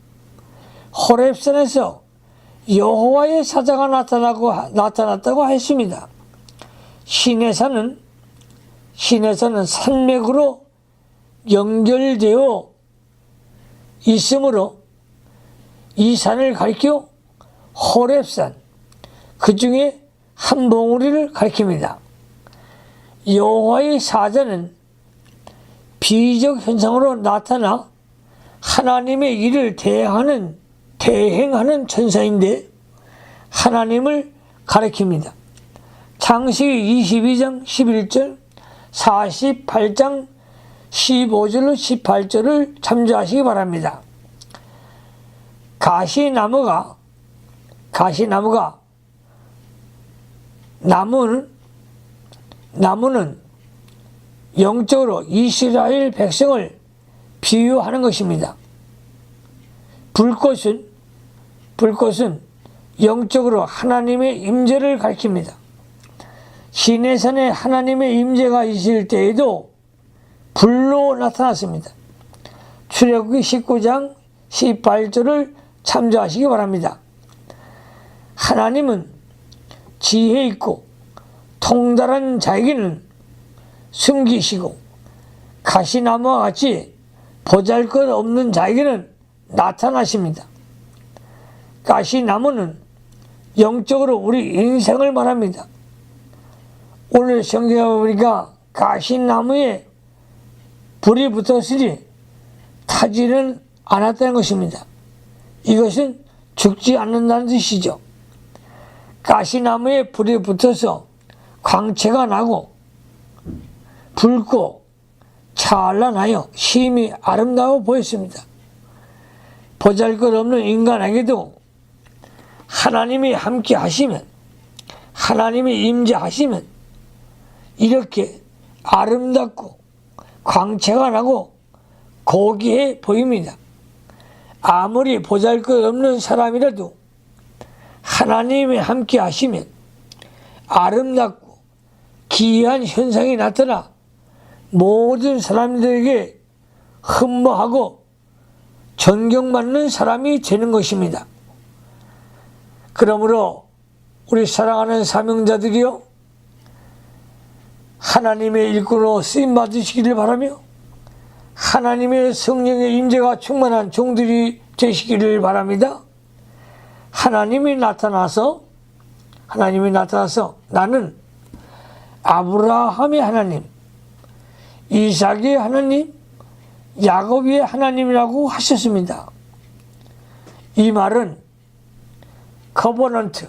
호렙산에서 여호와의 사자가 나타났다고 했습니다. 시내산은 산맥으로 연결되어 있으므로 이 산을 가리켜 호렙산, 그 중에 한 봉우리를 가리킵니다. 여호와의 사자는 비적 현상으로 나타나 하나님의 일을 대행하는 천사인데 하나님을 가리킵니다. 창세기 22장 11절, 48장 15절로 18절을 참조하시기 바랍니다. 가시나무가 나무는 영적으로 이스라엘 백성을 비유하는 것입니다. 불꽃은 영적으로 하나님의 임재를 가리킵니다. 시내산에 하나님의 임재가 있을 때에도 불로 나타났습니다. 출애굽기 19장 18절을 참조하시기 바랍니다. 하나님은 지혜 있고 통달한 자에게는 숨기시고 가시나무와 같이 보잘것없는 자에게는 나타나십니다. 가시나무는 영적으로 우리 인생을 말합니다. 오늘 성경에 보니까 가시나무에 불이 붙었으니 타지는 않았다는 것입니다. 이것은 죽지 않는다는 뜻이죠. 가시나무에 불이 붙어서 광채가 나고 붉고 찬란하여 심히 아름다워 보였습니다. 보잘것없는 인간에게도 하나님이 함께 하시면, 하나님이 임재하시면 이렇게 아름답고 광채가 나고 고귀해 보입니다. 아무리 보잘것없는 사람이라도 하나님이 함께 하시면 아름답고 기이한 현상이 나타나 모든 사람들에게 흠모하고 존경받는 사람이 되는 것입니다. 그러므로 우리 사랑하는 사명자들이요, 하나님의 일꾼으로 쓰임받으시기를 바라며 하나님의 성령의 임재가 충만한 종들이 되시기를 바랍니다. 하나님이 나타나서 나는 아브라함의 하나님, 이삭의 하나님, 야곱의 하나님이라고 하셨습니다. 이 말은 커버넌트,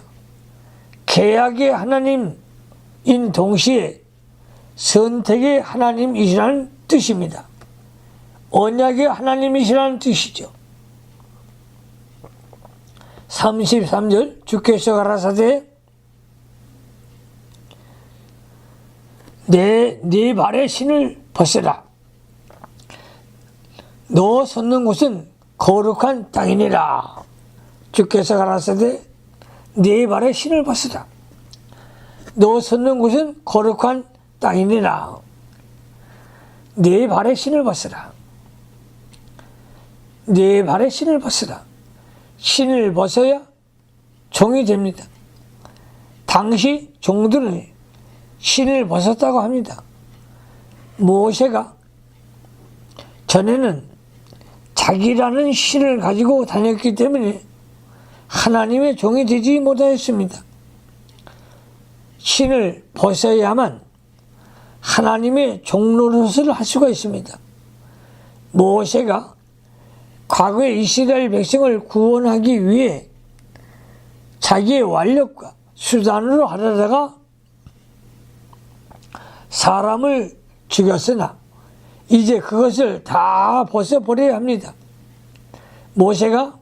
계약의 하나님인 동시에 선택의 하나님이시라는 뜻입니다. 언약의 하나님이시라는 뜻이죠. 33절 주께서 가라사대 네 발의 신을 벗으라. 너 섰는 곳은 거룩한 땅이니라. 주께서 가라사대 네 발의 신을 벗으라. 너 섰는 곳은 거룩한 땅이니라. 네 발의 신을 벗으라. 네 발의 신을 벗으라. 신을 벗어야 종이 됩니다. 당시 종들은 신을 벗었다고 합니다. 모세가 전에는 자기라는 신을 가지고 다녔기 때문에 하나님의 종이 되지 못하였습니다. 신을 벗어야만 하나님의 종노릇을 할 수가 있습니다. 모세가 과거에 이스라엘 백성을 구원하기 위해 자기의 완력과 수단으로 하려다가 사람을 죽였으나 이제 그것을 다 벗어버려야 합니다. 모세가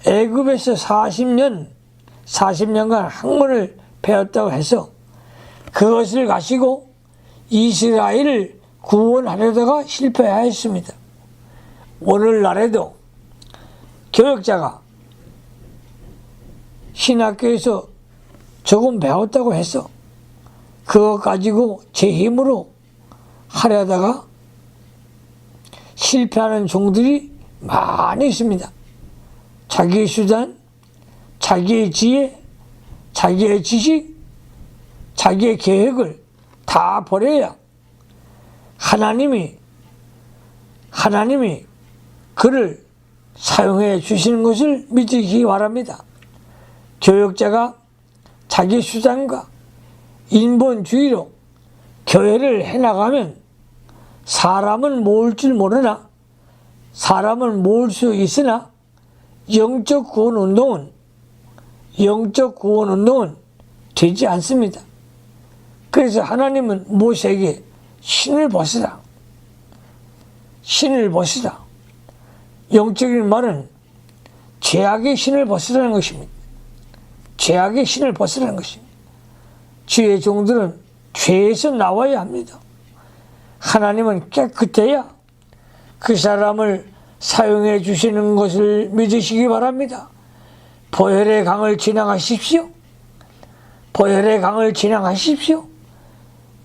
애굽에서 40년간 학문을 배웠다고 해서 그것을 가지고 이스라엘을 구원하려다가 실패하였습니다. 오늘날에도 교역자가 신학교에서 조금 배웠다고 해서 그것 가지고 제 힘으로 하려다가 실패하는 종들이 많이 있습니다. 자기의 수단, 자기의 지혜, 자기의 지식, 자기의 계획을 다 버려야 하나님이 그를 사용해 주시는 것을 믿으시기 바랍니다. 교역자가 자기 수단과 인본주의로 교회를 해나가면 사람은 모을 줄 모르나 사람은 모을 수 있으나 영적 구원 운동은 되지 않습니다. 그래서 하나님은 모세에게 신을 벗으라. 영적인 말은 죄악의 신을 벗으라는 것입니다. 죄악의 신을 벗으라는 것입니다. 주의 종들은 죄에서 나와야 합니다. 하나님은 깨끗해야 그 사람을 사용해 주시는 것을 믿으시기 바랍니다. 보혈의 강을 지나가십시오.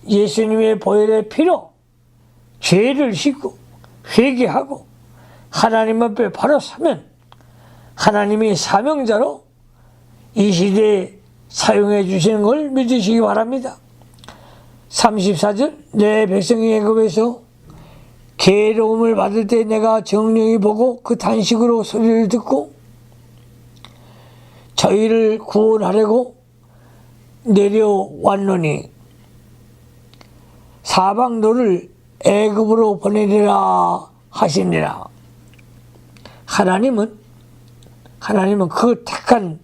예수님의 보혈의 피로 죄를 씻고 회개하고 하나님 앞에 바로 서면 하나님이 사명자로 이 시대에 사용해 주시는 걸 믿으시기 바랍니다. 34절 내 백성이 애굽에서 괴로움을 받을 때 내가 정령이 보고 그 탄식으로 소리를 듣고 저희를 구원하려고 내려왔노니 사방도를 애굽으로 보내리라 하시니라. 하나님은 그 택한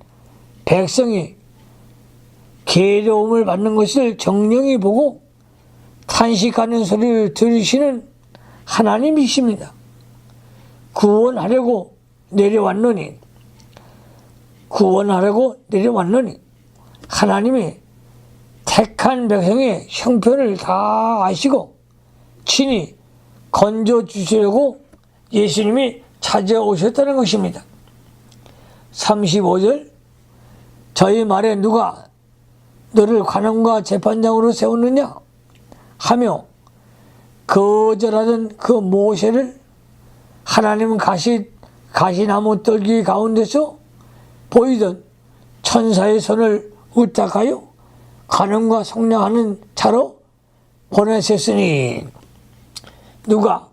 백성이 괴로움을 받는 것을 정령이 보고 탄식하는 소리를 들으시는 하나님이십니다. 구원하려고 내려왔노니 하나님이 택한 백성의 형편을 다 아시고 친히 건져주시려고 예수님이 찾아오셨다는 것입니다. 35절 저희 말에 누가 너를 관원과 재판장으로 세웠느냐 하며 거절하던 그 모세를 하나님은 가시나무 떨기 가운데서 보이던 천사의 손을 의탁하여 관원과 속량하는 자로 보내셨으니 누가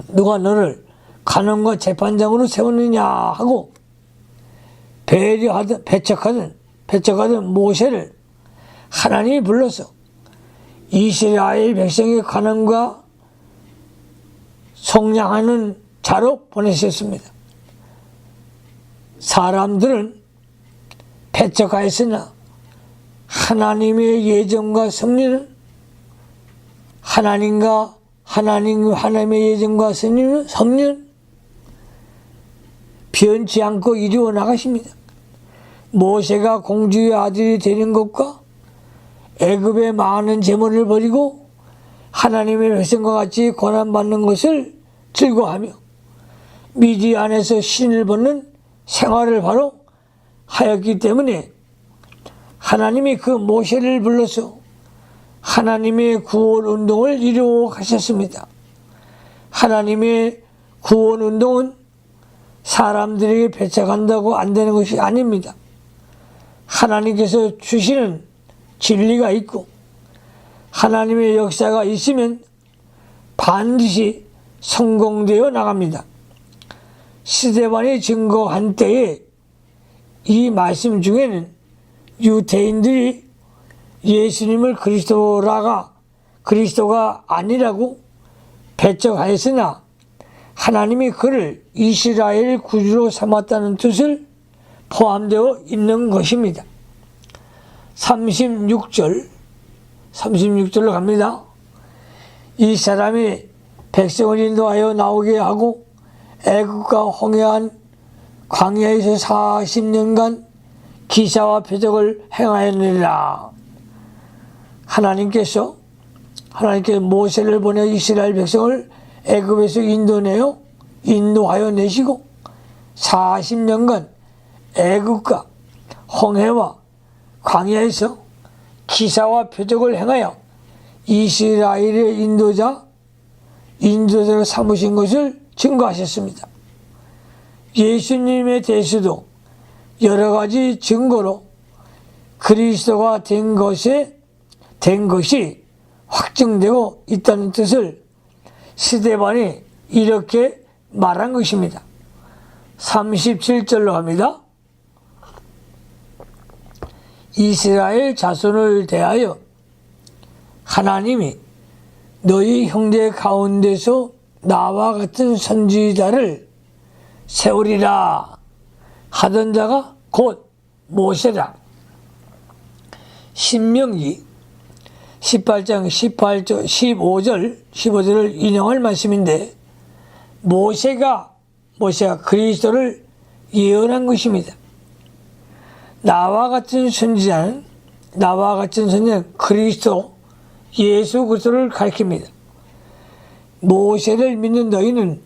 너를 간원과 재판장으로 세웠느냐 하고 배척하던 모세를 하나님이 불러서 이스라엘 백성의 간원과 속량하는 자로 보내셨습니다. 사람들은 배척하였으나 하나님의 예정과 섭리는 하나님의 예정과 섭리는 변치 않고 이루어 나가십니다. 모세가 공주의 아들이 되는 것과 애굽의 많은 재물을 버리고 하나님의 백성과 같이 고난받는 것을 즐거워하며 미디안에서 신을 벗는 생활을 바로 하였기 때문에 하나님이 그 모세를 불러서 하나님의 구원 운동을 이루어 가셨습니다. 하나님의 구원 운동은 사람들에게 배척한다고 안 되는 것이 아닙니다. 하나님께서 주시는 진리가 있고 하나님의 역사가 있으면 반드시 성공되어 나갑니다. 스데반이 증거한 때에 이 말씀 중에는 유대인들이 예수님을 그리스도가 아니라고 배척하였으나 하나님이 그를 이스라엘 구주로 삼았다는 뜻을 포함되어 있는 것입니다. 36절로 갑니다. 이 사람이 백성을 인도하여 나오게 하고 애굽과 홍해안 광야에서 40년간 기사와 표적을 행하였느니라. 하나님께서 모세를 보내 이스라엘 백성을 애굽에서 인도하여 내시고 40년간 애굽과 홍해와 광야에서 기사와 표적을 행하여 이스라엘의 인도자로 삼으신 것을 증거하셨습니다. 예수님에 대해서도 여러 가지 증거로 그리스도가 된 것이 확증되고 있다는 뜻을 스데반이 이렇게 말한 것입니다. 37절로 합니다. 이스라엘 자손을 대하여 하나님이 너희 형제 가운데서 나와 같은 선지자를 세우리라 하던 자가 곧 모세라. 신명기 18장 15절을 인용할 말씀인데 모세가 그리스도를 예언한 것입니다. 나와 같은 선지자는 그리스도 예수 그리스도를 가리킵니다. 모세를 믿는 너희는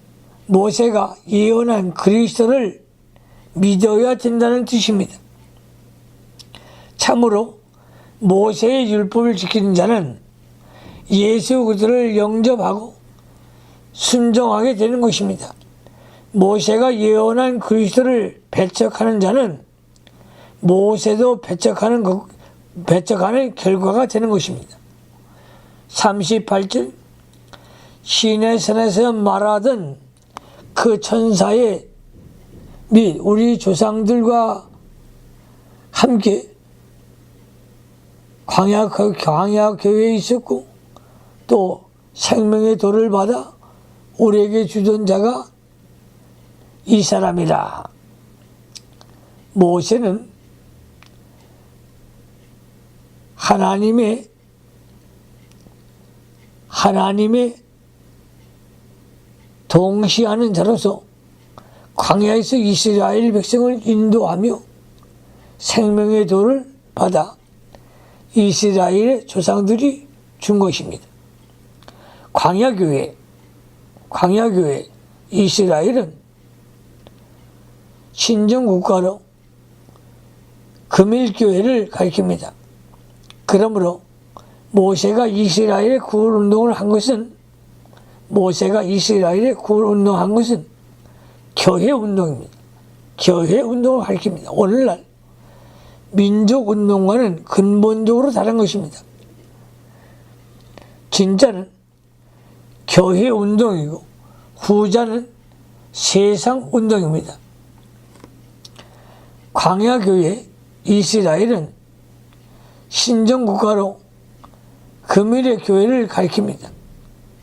모세가 예언한 그리스도를 믿어야 된다는 뜻입니다. 참으로 모세의 율법을 지키는 자는 예수 그리스도를 영접하고 순종하게 되는 것입니다. 모세가 예언한 그리스도를 배척하는 자는 모세도 배척하는 결과가 되는 것입니다. 38절 시내산에서 말하던 그 천사의 및 우리 조상들과 함께 광야 교회에 있었고 또 생명의 돌을 받아 우리에게 주던 자가 이 사람이라. 모세는 하나님의 동시하는 자로서 광야에서 이스라엘 백성을 인도하며 생명의 돌을 받아 이스라엘의 조상들이 준 것입니다. 광야교회 이스라엘은 신정국가로 금일교회를 가리킵니다. 그러므로 모세가 이스라엘의 구원 운동을 한 것은 교회 운동입니다. 교회 운동을 가리킵니다. 오늘날 민족 운동과는 근본적으로 다른 것입니다. 진짜는 교회 운동이고 후자는 세상 운동입니다. 광야교회 이스라엘은 신정국가로 금일의 교회를 가리킵니다.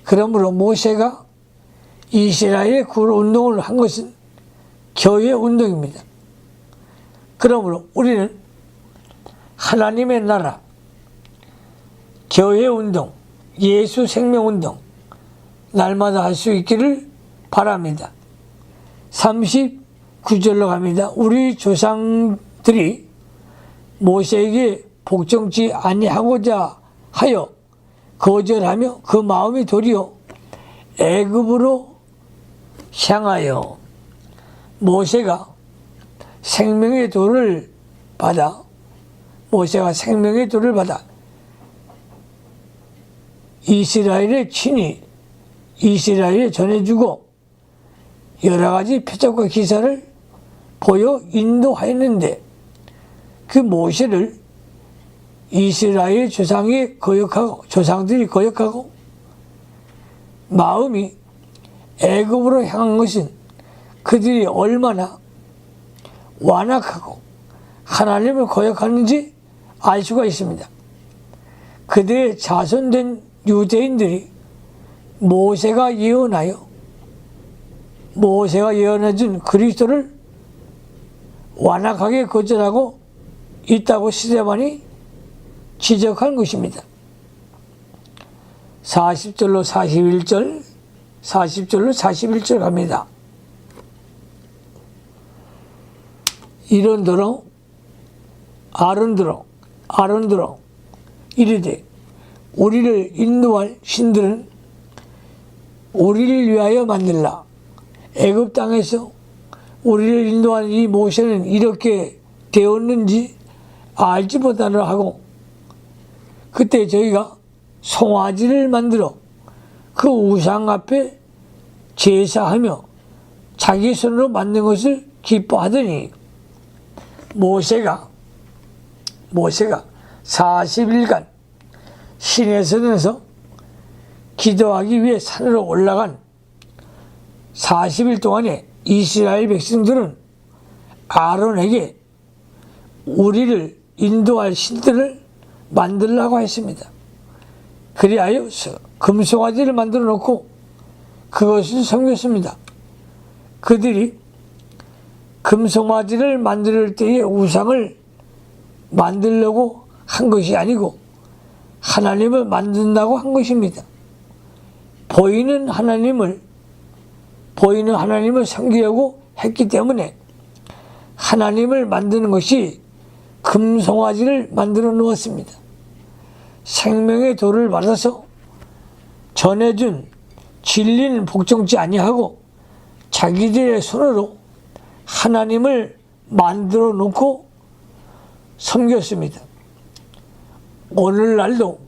그러므로 모세가 이스라엘의 구원 운동을 한 것은 교회 운동입니다. 그러므로 우리는 하나님의 나라, 교회 운동, 예수 생명 운동 날마다 할 수 있기를 바랍니다. 39절로 갑니다. 우리 조상들이 모세에게 복종치 아니하고자 하여 거절하며 그 마음이 도리어 애굽으로 향하여. 모세가 생명의 돌을 받아 이스라엘의 친히 이스라엘에 전해주고 여러 가지 표적과 기사를 보여 인도하였는데, 그 모세를 이스라엘 조상들이 거역하고 마음이 애굽으로 향한 것은 그들이 얼마나 완악하고 하나님을 거역하는지 알 수가 있습니다. 그들의 자손된 유대인들이 모세가 예언해준 그리스도를 완악하게 거절하고 있다고 스데반이 지적한 것입니다. 40절로 41절 갑니다. 이런더러 아론더러 이르되 우리를 인도할 신들은 우리를 위하여 만들라. 애굽 땅에서 우리를 인도한 이 모세는 이렇게 되었는지 알지 못하노라 하고, 그때 저희가 송아지를 만들어 그 우상 앞에 제사하며 자기 손으로 만든 것을 기뻐하더니, 모세가 40일간 시내산에서 기도하기 위해 산으로 올라간 40일 동안에 이스라엘 백성들은 아론에게 우리를 인도할 신들을 만들라고 했습니다. 그리하여 금송아지를 만들어 놓고 그것을 섬겼습니다. 그들이 금송아지를 만들 때에 우상을 만들려고 한 것이 아니고 하나님을 만든다고 한 것입니다. 보이는 하나님을 섬기려고 했기 때문에 하나님을 만드는 것이 금송아지를 만들어 놓았습니다. 생명의 돌을 받아서 전해준 진리는 복종치 아니하고 자기들의 손으로 하나님을 만들어 놓고 섬겼습니다. 오늘날에도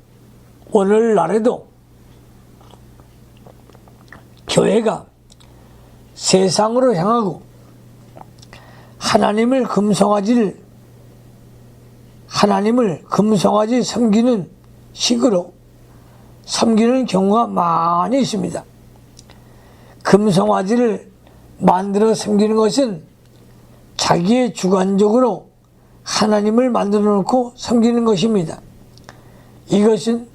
교회가 세상으로 향하고 하나님을 금송아지 섬기는 식으로 섬기는 경우가 많이 있습니다. 금송아지를 만들어 섬기는 것은 자기의 주관적으로 하나님을 만들어 놓고 섬기는 것입니다. 이것은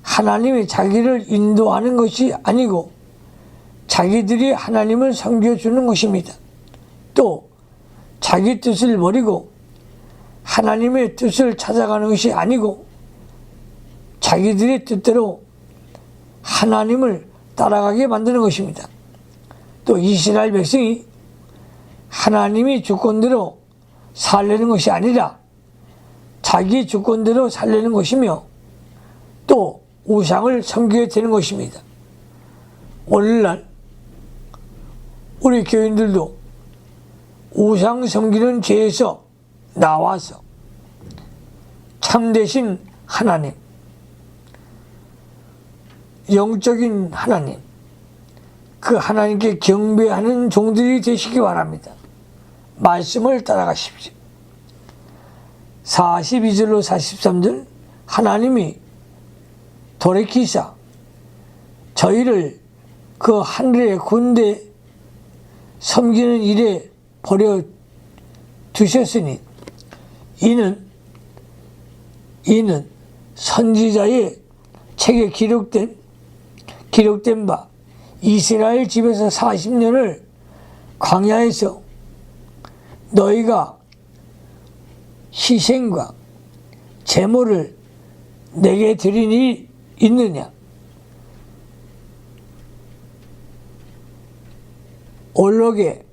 하나님이 자기를 인도하는 것이 아니고 자기들이 하나님을 섬겨주는 것입니다. 또 자기 뜻을 버리고 하나님의 뜻을 찾아가는 것이 아니고 자기들의 뜻대로 하나님을 따라가게 만드는 것입니다. 또 이스라엘 백성이 하나님이 주권대로 살려는 것이 아니라 자기 주권대로 살려는 것이며 또 우상을 섬기게 되는 것입니다. 오늘날 우리 교인들도 우상 섬기는 죄에서 나와서 참되신 하나님, 영적인 하나님, 그 하나님께 경배하는 종들이 되시기 바랍니다. 말씀을 따라가십시오. 42절로 43절 하나님이 돌이키사 저희를 그 하늘의 군대 섬기는 일에 버려 두셨으니 이는 선지자의 책에 기록된 바 이스라엘 집에서 40년을 광야에서 너희가 희생과 제물을 내게 드리니 있느냐? 올록의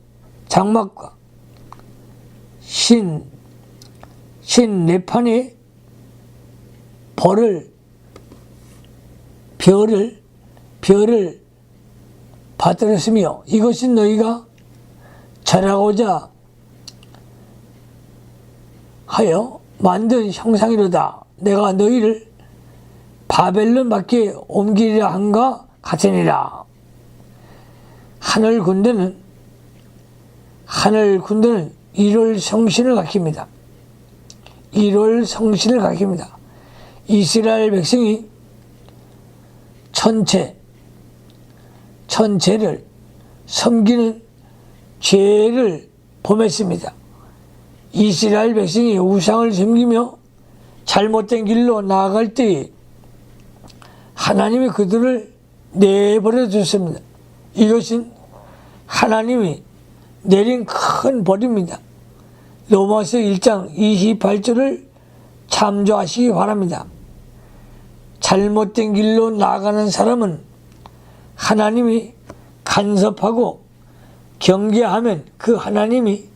장막과 신 네판의 별을 받들었으며 이것은 너희가 절하고자 하여 만든 형상이로다. 내가 너희를 바벨론 밖에 옮기리라 한가 같으니라. 하늘 군대는 1월 성신을 가리킵니다. 1월 성신을 가리킵니다. 이스라엘 백성이 천체를 섬기는 죄를 범했습니다. 이스라엘 백성이 우상을 섬기며 잘못된 길로 나아갈 때에 하나님이 그들을 내버려 두셨습니다. 이것은 하나님이 내린 큰 벌입니다. 로마서 1장 28절을 참조하시기 바랍니다. 잘못된 길로 나아가는 사람은 하나님이 간섭하고 경계하면 그 하나님이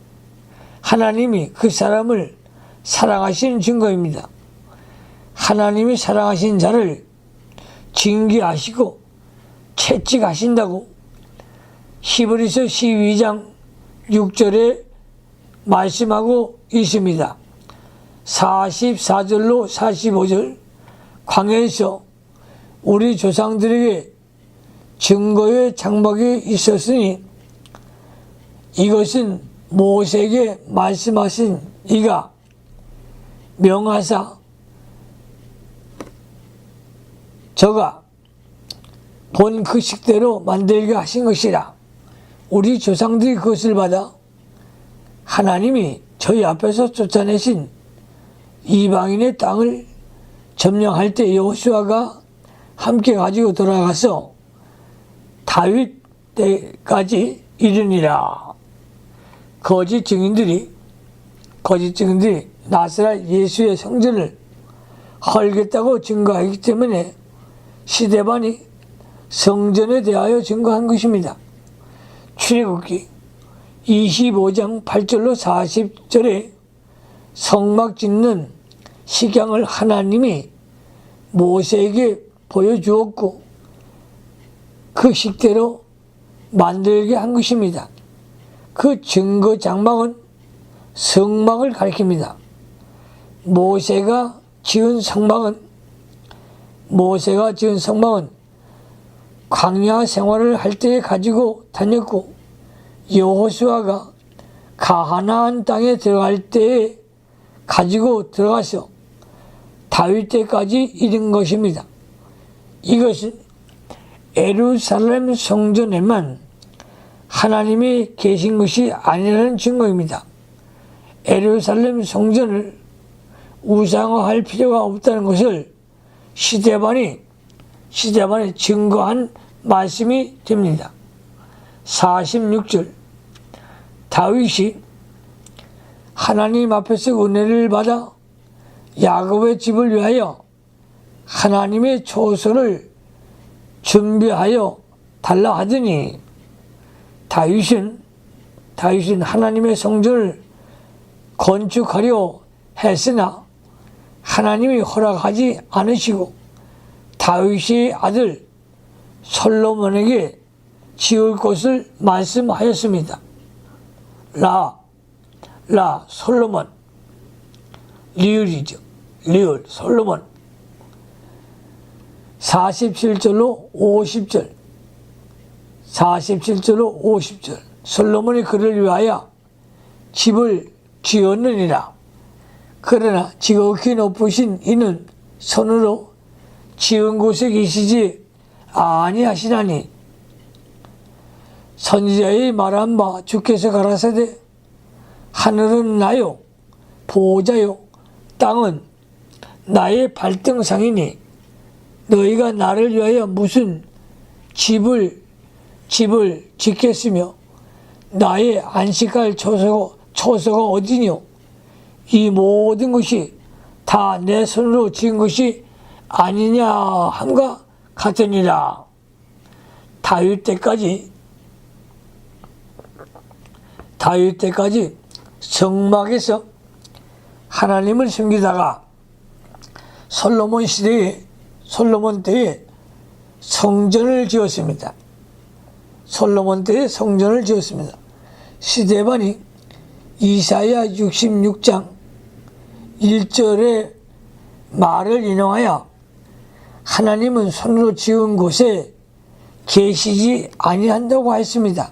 그 사람을 사랑하시는 증거입니다. 하나님이 사랑하신 자를 징계하시고 채찍하신다고 히브리서 12장 6절에 말씀하고 있습니다. 44절로 45절 광야에서 우리 조상들에게 증거의 장막이 있었으니 이것은 모세에게 말씀하신 이가 명하사 저가 본 그 식대로 만들게 하신 것이라. 우리 조상들이 그것을 받아 하나님이 저희 앞에서 쫓아내신 이방인의 땅을 점령할 때 여호수아가 함께 가지고 돌아가서 다윗 때까지 이르니라. 거짓 증인들이 나사렛 예수의 성전을 헐겠다고 증거하기 때문에 스데반이 성전에 대하여 증거한 것입니다. 출애굽기 25장 8절로 40절에 성막 짓는 식양을 하나님이 모세에게 보여주었고 그 식대로 만들게 한 것입니다. 그 증거 장막은 성막을 가리킵니다. 모세가 지은 성막은 광야 생활을 할 때 가지고 다녔고 여호수아가 가나안 땅에 들어갈 때에 가지고 들어가서 다윗 때까지 이른 것입니다. 이것은 예루살렘 성전에만 하나님이 계신 것이 아니라는 증거입니다. 예루살렘 성전을 우상화할 필요가 없다는 것을 스데반이 증거한 말씀이 됩니다. 46절 다윗이 하나님 앞에서 은혜를 받아 야곱의 집을 위하여 하나님의 초소를 준비하여 달라 하더니 다윗은 하나님의 성전을 건축하려 했으나 하나님이 허락하지 않으시고 다윗의 아들 솔로몬에게 지을 것을 말씀하였습니다. 솔로몬, 리을이죠. 리을, 솔로몬. 47절로 50절 솔로몬이 그를 위하여 집을 지었느니라. 그러나 지극히 높으신 이는 손으로 지은 곳에 계시지 아니하시나니 선지자의 말한 바 주께서 가라사대 하늘은 나요 보호자요 땅은 나의 발등상이니 너희가 나를 위하여 무슨 집을 짓겠으며 나의 안식할 처소가 어디뇨. 이 모든 것이 다 내 손으로 지은 것이 아니냐 함과 같으니라. 다윗 때까지 성막에서 하나님을 섬기다가 솔로몬 때에 성전을 지었습니다. 스데반이 이사야 66장 1절의 말을 인용하여 하나님은 손으로 지은 곳에 계시지 아니한다고 했습니다.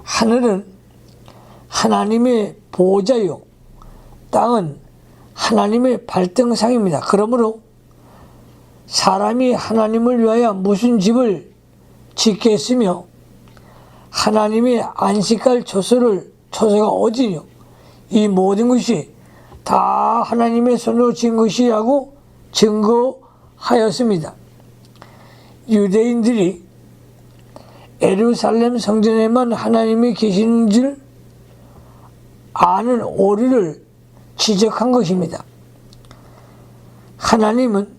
하늘은 하나님의 보호자요 땅은 하나님의 발등상입니다. 그러므로 사람이 하나님을 위하여 무슨 집을 짓겠으며 하나님의 안식할 처소가 어디뇨. 이 모든 것이 다 하나님의 손으로 지은 것이라고 증거하였습니다. 유대인들이 예루살렘 성전에만 하나님이 계시는 줄 아는 오류를 지적한 것입니다. 하나님은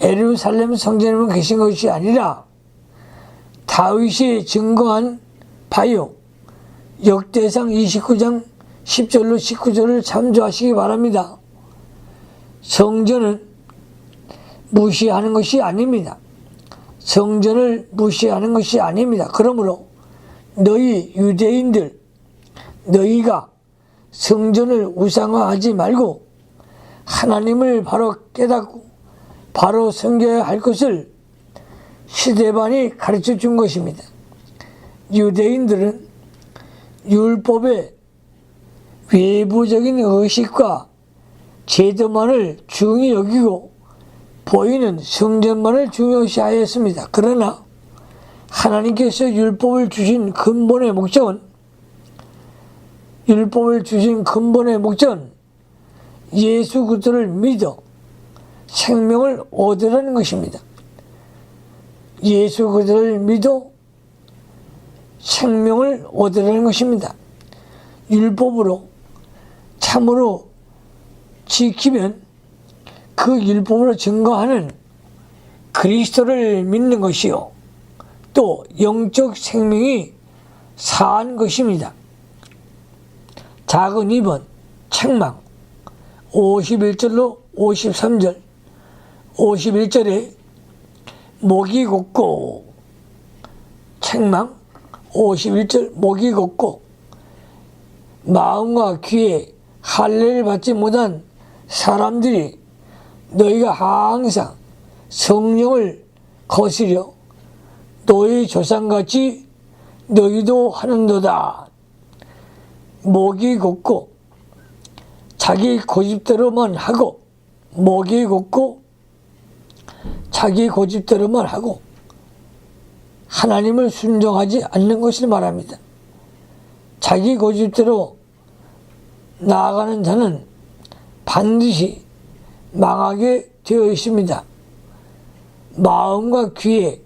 예루살렘 성전에만 계신 것이 아니라 다윗이 증거한 바요. 역대상 29장 10절로 19절을 참조하시기 바랍니다. 성전은 무시하는 것이 아닙니다. 성전을 무시하는 것이 아닙니다. 그러므로 너희 유대인들, 너희가 성전을 우상화하지 말고 하나님을 바로 깨닫고 바로 섬겨야 할 것을 스데반이 가르쳐 준 것입니다. 유대인들은 율법의 외부적인 의식과 제도만을 중히 여기고 보이는 성전만을 중요시하였습니다. 그러나 하나님께서 율법을 주신 근본의 목적은 예수 그리스도를 믿어 생명을 얻으라는 것입니다. 예수 그리스도를 믿어 생명을 얻으라는 것입니다. 율법으로 참으로 지키면 그 율법으로 증거하는 그리스도를 믿는 것이요 또 영적 생명이 사한 것입니다. 작은 2번 책망 51절로 53절 51절에 목이 곧고 책망 51절 목이 곧고 마음과 귀에 할례를 받지 못한 사람들이 너희가 항상 성령을 거스려 너희 조상같이 너희도 하는도다. 목이 곧고 자기 고집대로만 하고 하나님을 순종하지 않는 것을 말합니다. 자기 고집대로 나아가는 자는 반드시 망하게 되어 있습니다. 마음과 귀에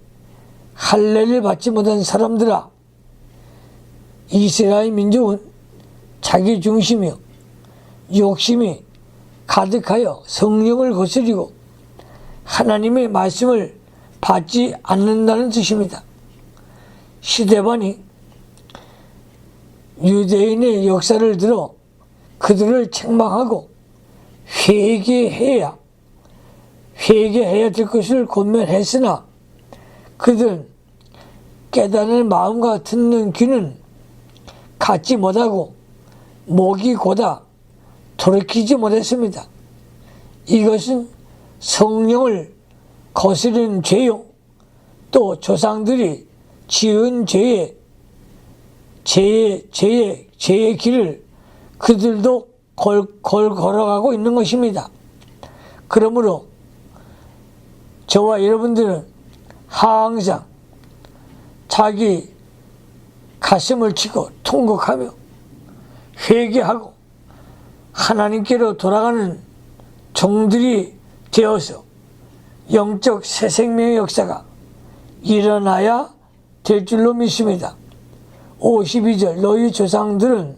할례를 받지 못한 사람들아, 이스라엘 민족은 자기 중심이요 욕심이 가득하여 성령을 거스리고 하나님의 말씀을 받지 않는다는 뜻입니다. 스데반이 유대인의 역사를 들어 그들을 책망하고 회개해야 될 것을 권면했으나 그들은 깨닫는 마음과 듣는 귀는 갖지 못하고 목이 고다 돌이키지 못했습니다. 이것은 성령을 거스르는 죄요 또 조상들이 지은 죄의 길을 그들도 걸어가고 있는 것입니다. 그러므로 저와 여러분들은 항상 자기 가슴을 치고 통곡하며 회개하고 하나님께로 돌아가는 종들이 되어서 영적 새 생명의 역사가 일어나야 될 줄로 믿습니다. 52절 너희 조상들은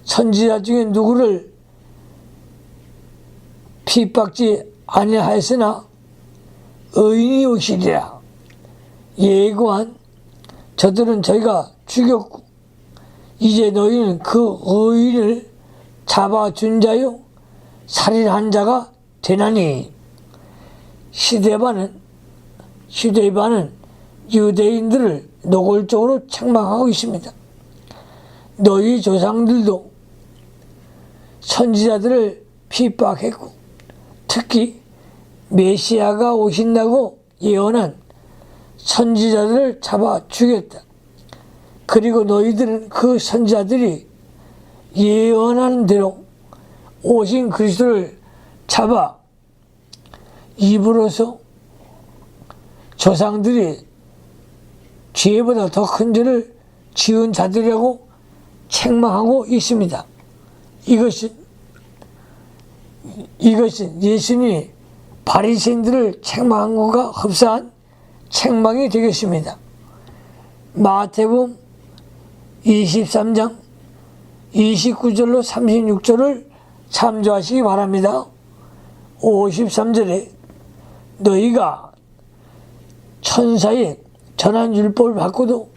선지자 중에 누구를 핍박지 아니하였으나 의인이 오시리라. 예고한 저들은 저희가 죽였고 이제 너희는 그 의인을 잡아준 자요 살인한 자가 되나니. 시데반은 유대인들을 노골적으로 책망하고 있습니다. 너희 조상들도 선지자들을 핍박했고 특히 메시아가 오신다고 예언한 선지자들을 잡아 죽였다. 그리고 너희들은 그 선지자들이 예언한 대로 오신 그리스도를 잡아 입으로서 조상들이 죄보다 더 큰 죄를 지은 자들이라고 책망하고 있습니다. 이것은 예수님이 바리새인들을 책망한 것과 흡사한 책망이 되겠습니다. 마태복음 23장 29절로 36절을 참조하시기 바랍니다. 53절에 너희가 천사의 전한 율법을 받고도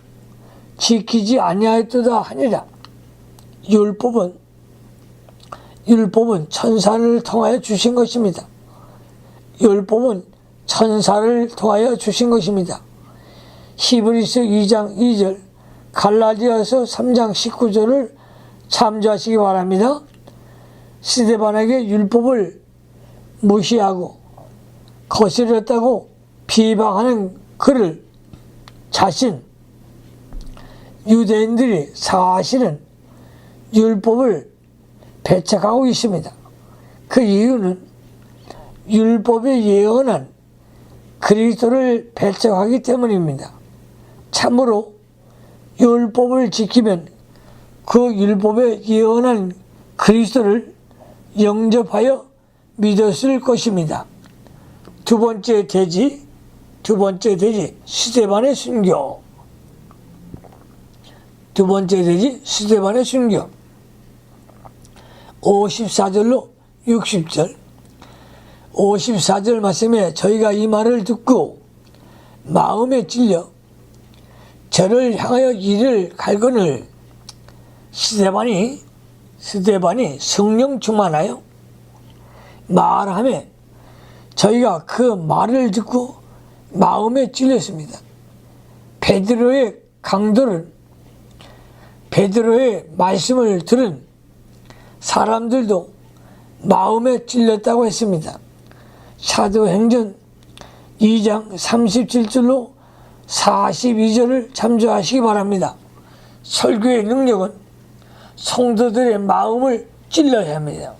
지키지 아니하였도다 하니라. 율법은 천사를 통하여 주신 것입니다. 율법은 천사를 통하여 주신 것입니다. 히브리서 2장 2절, 갈라디아서 3장 19절을 참조하시기 바랍니다. 스데반에게 율법을 무시하고 거스렸다고 비방하는 그를 자신 유대인들이 사실은 율법을 배척하고 있습니다. 그 이유는 율법에 예언한 그리스도를 배척하기 때문입니다. 참으로 율법을 지키면 그 율법에 예언한 그리스도를 영접하여 믿었을 것입니다. 두 번째 대지 스데반의 순교. 두 번째 대지 스데반의 순교. 54절로 60절. 54절 말씀에 저희가 이 말을 듣고 마음에 찔려 저를 향하여 이를 갈거늘. 스데반이 성령 충만하여 말하며 저희가 그 말을 듣고 마음에 찔렸습니다. 베드로의 말씀을 들은 사람들도 마음에 찔렸다고 했습니다. 사도행전 2장 37절로 42절을 참조하시기 바랍니다. 설교의 능력은 성도들의 마음을 찔러야 합니다.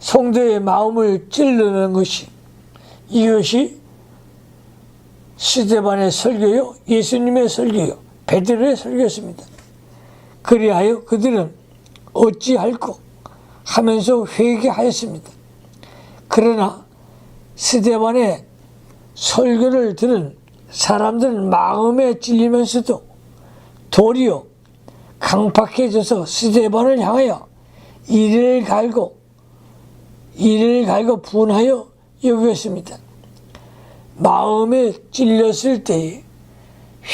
성도의 마음을 찔르는 이것이 스데반의 설교요, 예수님의 설교요, 베드로의 설교였습니다. 그리하여 그들은 어찌할꼬 하면서 회개하였습니다. 그러나 스데반의 설교를 들은 사람들은 마음에 찔리면서도 도리어 강팍해져서 스데반을 향하여 이를 갈고 분하여 여겼습니다. 마음에 찔렸을 때에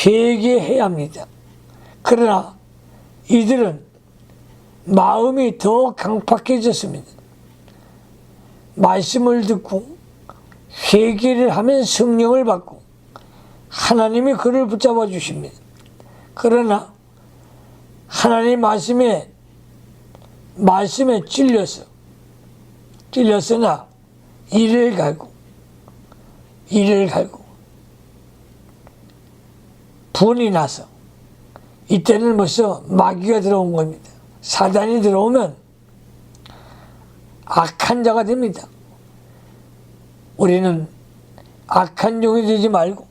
회개해야 합니다. 그러나 이들은 마음이 더 강팍해졌습니다. 말씀을 듣고 회개를 하면 성령을 받고 하나님이 그를 붙잡아 주십니다. 그러나 하나님 말씀에 찔렸으나 이를 갈고 분이 나서 이때는 벌써 마귀가 들어온 겁니다. 사단이 들어오면 악한 자가 됩니다. 우리는 악한 종이 되지 말고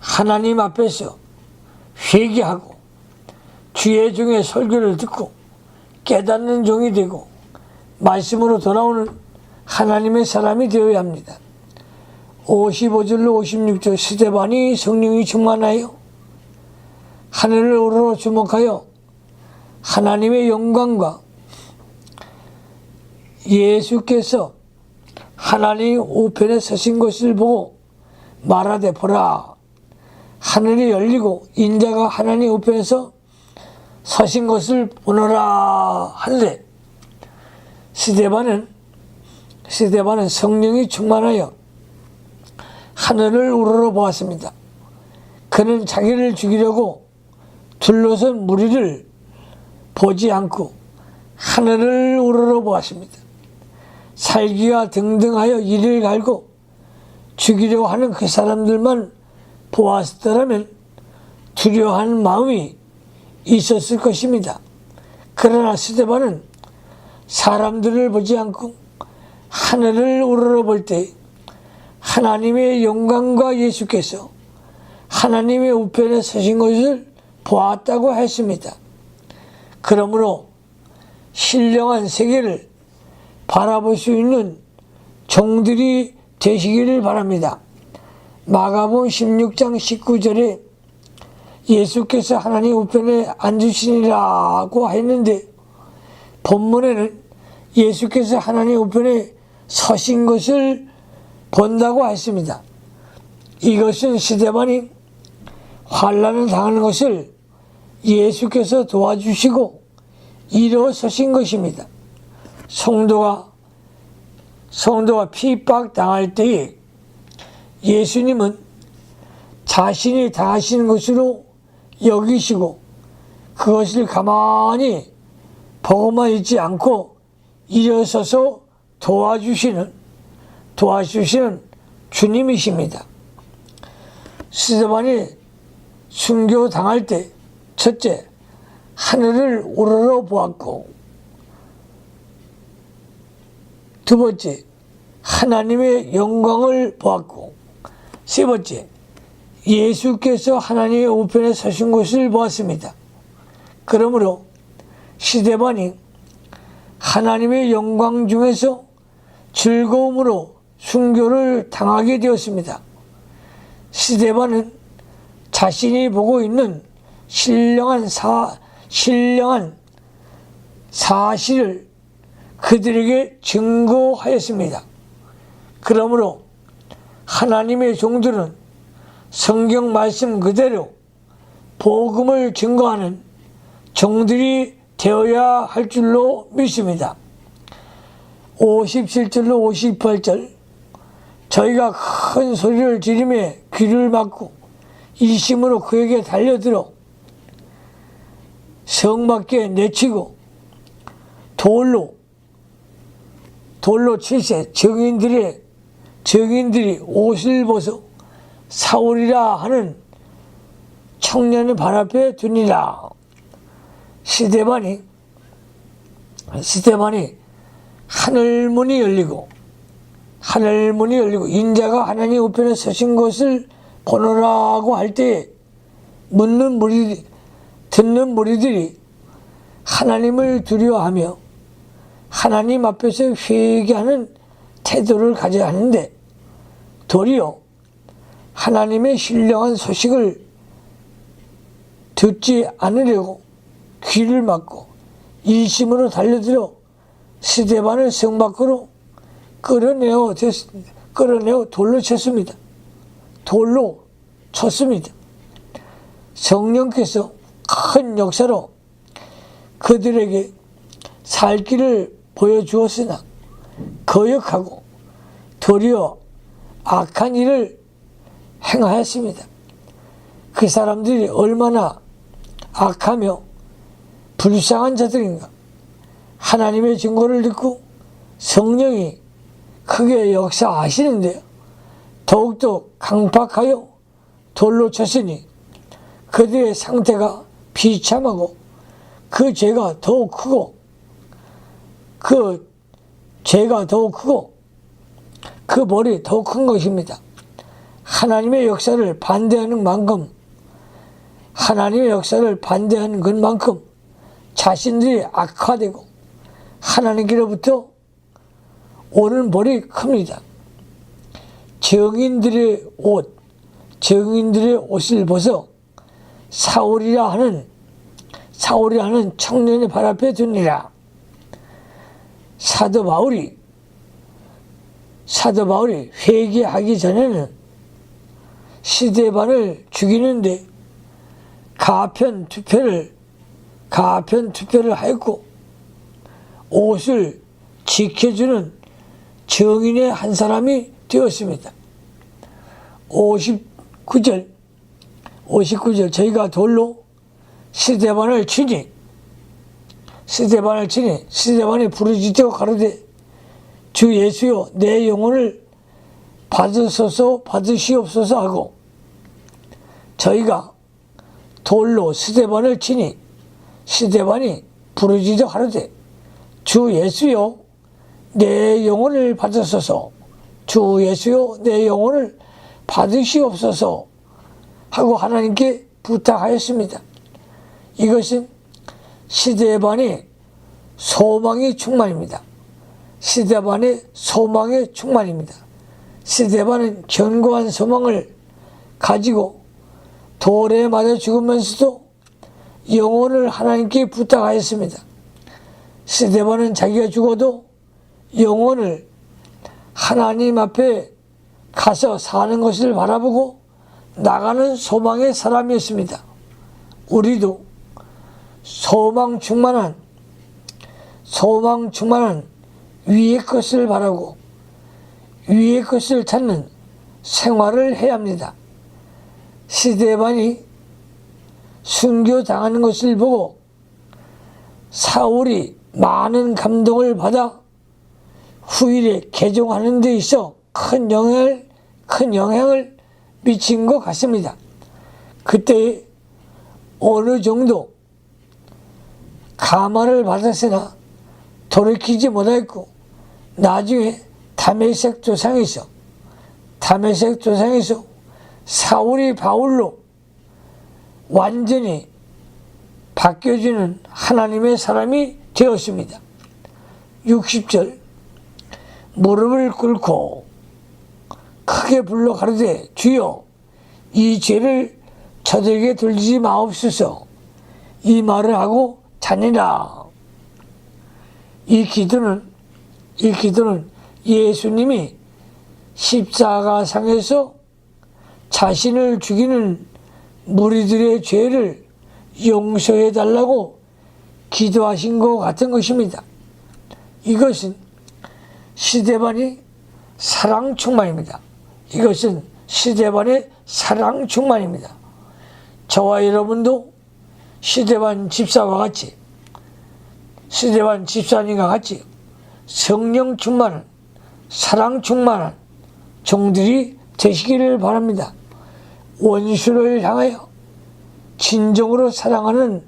하나님 앞에서 회개하고 주의 종의 설교를 듣고 깨닫는 종이 되고 말씀으로 돌아오는 하나님의 사람이 되어야 합니다. 55절로 56절 스데반이 성령이 충만하여 하늘을 우러러 주목하여 하나님의 영광과 예수께서 하나님 우편에 서신 것을 보고 말하되 보라 하늘이 열리고 인자가 하나님 우편에서 서신 것을 보노라 하는데 스데반은 성령이 충만하여 하늘을 우러러 보았습니다. 그는 자기를 죽이려고 둘러선 무리를 보지 않고 하늘을 우러러 보았습니다. 살기가 등등하여 이를 갈고 죽이려고 하는 그 사람들만 보았더라면 두려워하는 마음이 있었을 것입니다. 그러나 스데반은 사람들을 보지 않고 하늘을 우러러 볼 때 하나님의 영광과 예수께서 하나님의 우편에 서신 것을 보았다고 했습니다. 그러므로 신령한 세계를 바라볼 수 있는 종들이 되시기를 바랍니다. 마가복음 16장 19절에 예수께서 하나님 우편에 앉으시니라고 했는데 본문에는 예수께서 하나님 우편에 서신 것을 본다고 했습니다. 이것은 스데반이 환난을 당하는 것을 예수께서 도와주시고 일어서신 것입니다. 성도가 핍박 당할 때에 예수님은 자신이 당하시는 것으로 여기시고 그것을 가만히 보고만 있지 않고 일어서서 도와주시는 주님이십니다. 스데반이 순교 당할 때 첫째, 하늘을 우러러 보았고 두 번째, 하나님의 영광을 보았고 세 번째, 예수께서 하나님의 우편에 서신 것을 보았습니다. 그러므로 스데반이 하나님의 영광 중에서 즐거움으로 순교를 당하게 되었습니다. 스데반은 자신이 보고 있는 신령한 사실을 그들에게 증거하였습니다. 그러므로 하나님의 종들은 성경 말씀 그대로 복음을 증거하는 종들이 되어야 할 줄로 믿습니다. 57절로 58절 저희가 큰 소리를 지르며 귀를 막고 일심으로 그에게 달려들어 성 밖에 내치고 돌로 칠세 증인들이 옷을 벗어 사울이라 하는 청년의 발 앞에 두니라. 스데반이 하늘문이 열리고 인자가 하나님 우편에 서신 것을 보노라고 할 때에 듣는 무리들이 하나님을 두려워하며 하나님 앞에서 회개하는 태도를 가져야 하는데 도리어 하나님의 신령한 소식을 듣지 않으려고 귀를 막고 일심으로 달려들어 스데반을 성 밖으로 끌어내어 돌로 쳤습니다. 성령께서 큰 역사로 그들에게 살 길을 보여주었으나 거역하고 도리어 악한 일을 행하였습니다. 그 사람들이 얼마나 악하며 불쌍한 자들인가. 하나님의 증거를 듣고 성령이 크게 역사하시는데요. 더욱더 강팍하여 돌로 쳤으니 그들의 상태가 비참하고 그 죄가 더욱 크고 그 그 벌이 더 큰 것입니다. 하나님의 역사를 반대하는 만큼, 하나님의 역사를 반대하는 것만큼 자신들이 악화되고 하나님께로부터 오는 벌이 큽니다. 정인들의 옷을 벗어 사울이라 하는 청년의 발 앞에 두니라. 사도 바울이 회개하기 전에는 스데반을 죽이는데 가편 투표를 하였고 옷을 지켜주는 정인의 한 사람이 되었습니다. 59절 저희가 돌로 스데반을 치니 스데반이 부르짖어 가로되 주 예수여 내 영혼을 받으시옵소서 하고 저희가 돌로 스데반을 치니 스데반이 부르짖어 가로되 주 예수여 내 영혼을 받으소서 주 예수여 내 영혼을 받으시옵소서 하고 하나님께 부탁하였습니다. 이것은 스데반의 소망의 충만입니다. 스데반의 소망의 충만입니다. 스데반은 견고한 소망을 가지고 돌에 맞아 죽으면서도 영혼을 하나님께 부탁하였습니다. 스데반은 자기가 죽어도 영혼을 하나님 앞에 가서 사는 것을 바라보고 나가는 소망의 사람이었습니다. 우리도 소망 충만한 위의 것을 바라고 위의 것을 찾는 생활을 해야 합니다. 스데반이 순교당하는 것을 보고 사울이 많은 감동을 받아 후일에 개종하는 데 있어 큰 영향을 미친 것 같습니다. 그때 어느 정도 감화를 받았으나 돌이키지 못했고 나중에 다메섹 도상에서 사울이 바울로 완전히 바뀌어지는 하나님의 사람이 되었습니다. 60절 무릎을 꿇고 크게 불러 가로되 주여 이 죄를 저들에게 돌리지 마옵소서 이 말을 하고 자니라. 이 기도는 예수님이 십자가상에서 자신을 죽이는 무리들의 죄를 용서해 달라고 기도하신 것 같은 것입니다. 이것은 스데반이 사랑 충만입니다. 저와 여러분도 스데반 집사님과 같이 성령 충만한 사랑 충만한 종들이 되시기를 바랍니다. 원수를 향하여 진정으로 사랑하는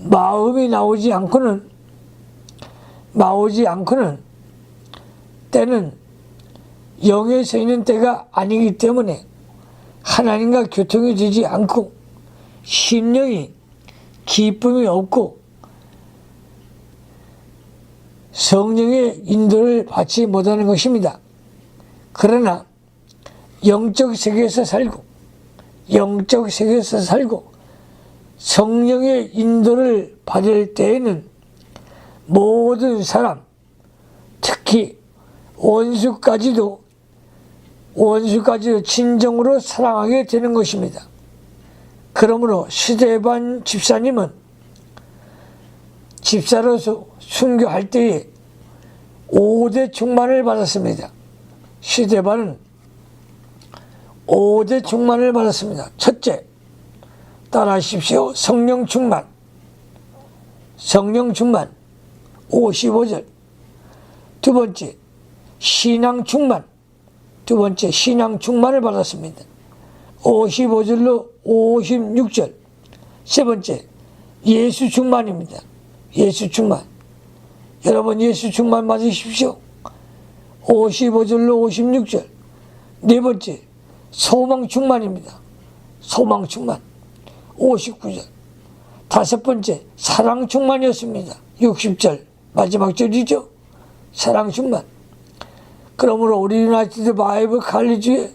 마음이 나오지 않고는 때는 영에 서 있는 때가 아니기 때문에 하나님과 교통이 되지 않고 심령이 기쁨이 없고 성령의 인도를 받지 못하는 것입니다. 그러나 영적 세계에서 살고 성령의 인도를 받을 때에는 모든 사람, 특히 원수까지도 진정으로 사랑하게 되는 것입니다. 그러므로 스데반 집사님은 집사로서 순교할 때에 5대 충만을 받았습니다. 스데반은 5대 충만을 받았습니다. 첫째, 따라하십시오. 성령 충만 55절. 두 번째, 신앙 충만을 받았습니다. 55절로 56절. 세 번째, 예수 충만입니다. 예수 충만. 여러분 예수 충만 맞으십시오. 55절로 56절. 네 번째, 소망 충만입니다. 소망 충만. 59절. 다섯 번째, 사랑 충만이었습니다. 60절. 마지막 절이죠. 사랑 충만. 그러므로 우리 유나이티드 바이블 칼리지에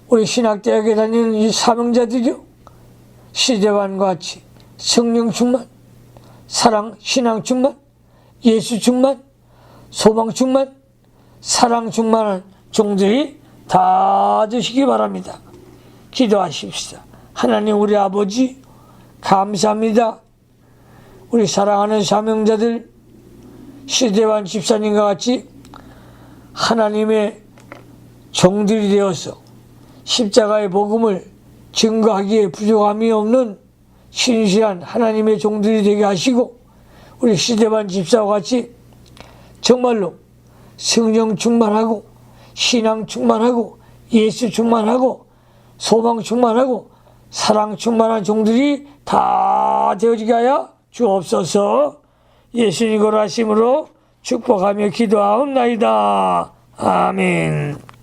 우리 신학대학에 다니는 이 사명자들이요, 시대반과 같이 성령 충만, 사랑, 신앙 충만, 예수 충만, 소망 충만, 사랑 충만한 종들이 다 되시기 바랍니다. 기도하십시다. 하나님 우리 아버지 감사합니다. 우리 사랑하는 사명자들 시대반 집사님과 같이 하나님의 종들이 되어서 십자가의 복음을 증거하기에 부족함이 없는 신실한 하나님의 종들이 되게 하시고, 우리 시대반 집사와 같이 정말로 성령 충만하고 신앙 충만하고 예수 충만하고 소망 충만하고 사랑 충만한 종들이 다 되어지게 하여 주옵소서. 예수님 거룩하심으로 축복하며 기도하옵나이다. 아멘.